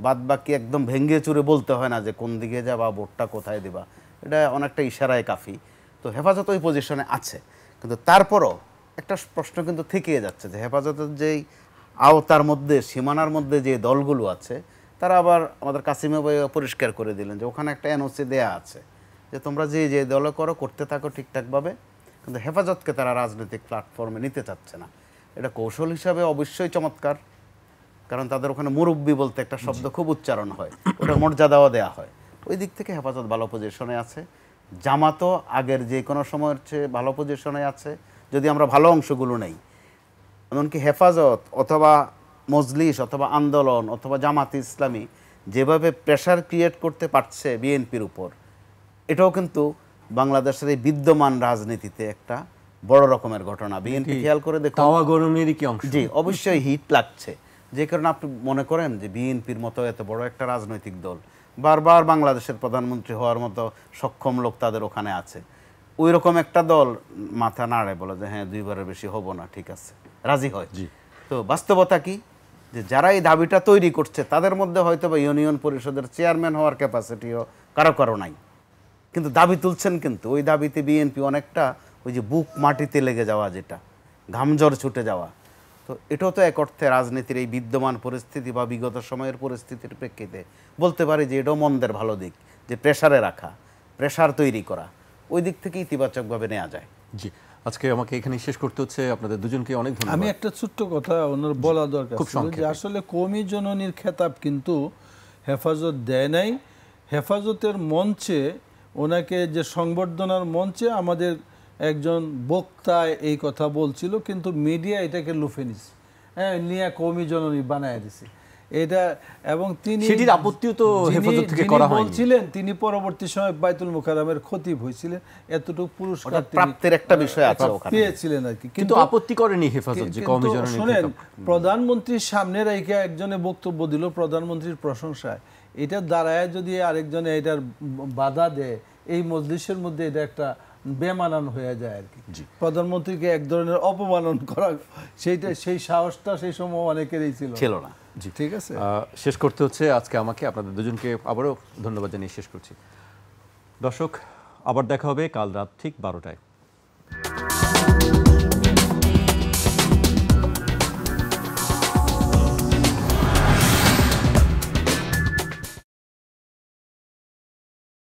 বাদ বাকি একদম ভেঙ্গে চুরে বলতে হয় না যে কোন দিকে যাবা, ভোটটা কোথায় দিবা, এটা অনেকটা ইশারায় কাফি। তো হেফাজত ওই পজিশনে আছে, কিন্তু তারপরও একটা প্রশ্ন কিন্তু থেকেই যাচ্ছে যে হেফাজতের যেই আওতার মধ্যে, সীমানার মধ্যে যে দলগুলো আছে, তারা আবার আমাদের কাসিমে ভাই পরিষ্কার করে দিলেন যে ওখানে একটা এনওসি দেয়া আছে যে তোমরা যে যে দলে করো করতে থাকো ঠিকঠাকভাবে, কিন্তু হেফাজতকে তারা রাজনৈতিক প্ল্যাটফর্মে নিতে চাচ্ছে না। এটা কৌশল হিসাবে অবশ্যই চমৎকার, কারণ তাদের ওখানে মুরব্বি বলতে একটা শব্দ খুব উচ্চারণ হয়, ওটা মর্যাদাও দেওয়া হয়। ওই দিক থেকে হেফাজত ভালো পজিশনে আছে। জামাতও আগের যে কোনো সময়ের চেয়ে ভালো পজিশনে আছে, যদি আমরা ভালো অংশগুলো নেই। এমনকি হেফাজত অথবা মজলিস অথবা আন্দোলন অথবা জামাতে ইসলামী যেভাবে প্রেশার ক্রিয়েট করতে পারছে বিএনপির উপর, এটাও কিন্তু বাংলাদেশের এই বিদ্যমান রাজনীতিতে একটা বড় রকমের ঘটনা। বিএনপি খেয়াল করে দেখুন, তাওয়া গরমেরই কি অংশ? জি, অবশ্যই হিট লাগছে। যে কারণে আপনি মনে করেন যে বিএনপির মতো এত বড় একটা রাজনৈতিক দল, বারবার বাংলাদেশের প্রধানমন্ত্রী হওয়ার মতো সক্ষম লোক তাদের ওখানে আছে, ওই রকম একটা দল মাথা নাড়ে, বলে যে হ্যাঁ 2 বারের বেশি হব না, ঠিক আছে, রাজি হয়। তো বাস্তবতা কি, যে যারা এই দাবিটা তৈরি করছে তাদের মধ্যে হয়তো বা ইউনিয়ন পরিষদের চেয়ারম্যান হওয়ার ক্যাপাসিটিও কারো কারো নাই, কিন্তু দাবি তুলছেন। কিন্তু ওই দাবিতে বিএনপি অনেকটা ওই যে বুক মাটিতে লেগে যাওয়া, যেটা ঘামজর ছুটে যাওয়া। তো এটাও তো এক অর্থে রাজনীতির এই বিদ্যমান পরিস্থিতি বা বিগত সময়ের পরিস্থিতির প্রেক্ষিতে বলতে পারি যে এটাও মন্দের ভালো দিক, যে প্রেসারে রাখা, প্রেসার তৈরি করা, ওই দিক থেকে ইতিবাচকভাবে নেওয়া যায়। জি, আজকে আমাকে এখানেই শেষ করতে হচ্ছে। আপনাদের দুজনকে অনেক ধন্যবাদ। আমি একটা ছোট্ট কথা ওনার বলা দরকার খুব ছিল, সংক্ষেপে। যে আসলে কওমি জননীর খেতাব কিন্তু হেফাজত দেয় নাই। হেফাজতের মঞ্চে ওনাকে, যে সংবর্ধনার মঞ্চে আমাদের একজন বক্তা এই কথা বলছিল, কিন্তু মিডিয়া এটাকে লুফে নিছে, হ্যাঁ, নিয়ে কওমি জননী বানায় দিছে এটা। এবং তিনি সেটির আপত্তিও তো হেফাজত থেকে করা হয়নি। বলছিলেন, তিনি পরবর্তী সময় বাইতুল মুকাররমের খতিব হয়েছিলেন, এতটুকু পুরস্কার তিনি প্রাপ্তির একটা বিষয় আছে ওখানে, পেয়েছিলেন আর কি। কিন্তু আপত্তি করেনি হেফাজত যে কওমি জননী। শুনেন, প্রধানমন্ত্রীর সামনে রেখে একজনে বক্তব্য দিল প্রধানমন্ত্রীর প্রশংসায়, এটা দাঁড়ায় যদি আরেকজনে এটার বাধা দেয়, এই মজলিসের মধ্যে এটা একটা বেমানান হয়ে যায় আর কি। প্রধানমন্ত্রীকে এক ধরনের অপমানন করা, সেই সাহসটা সেই সময় অনেকেরই ছিল না। জি, ঠিক আছে। শেষ করতে হচ্ছে আজকে আমাকে। আপনাদের দুজনকে আবারও ধন্যবাদ জানিয়ে শেষ করছি। দর্শক, আবার দেখা হবে কাল রাত ঠিক 12টায়।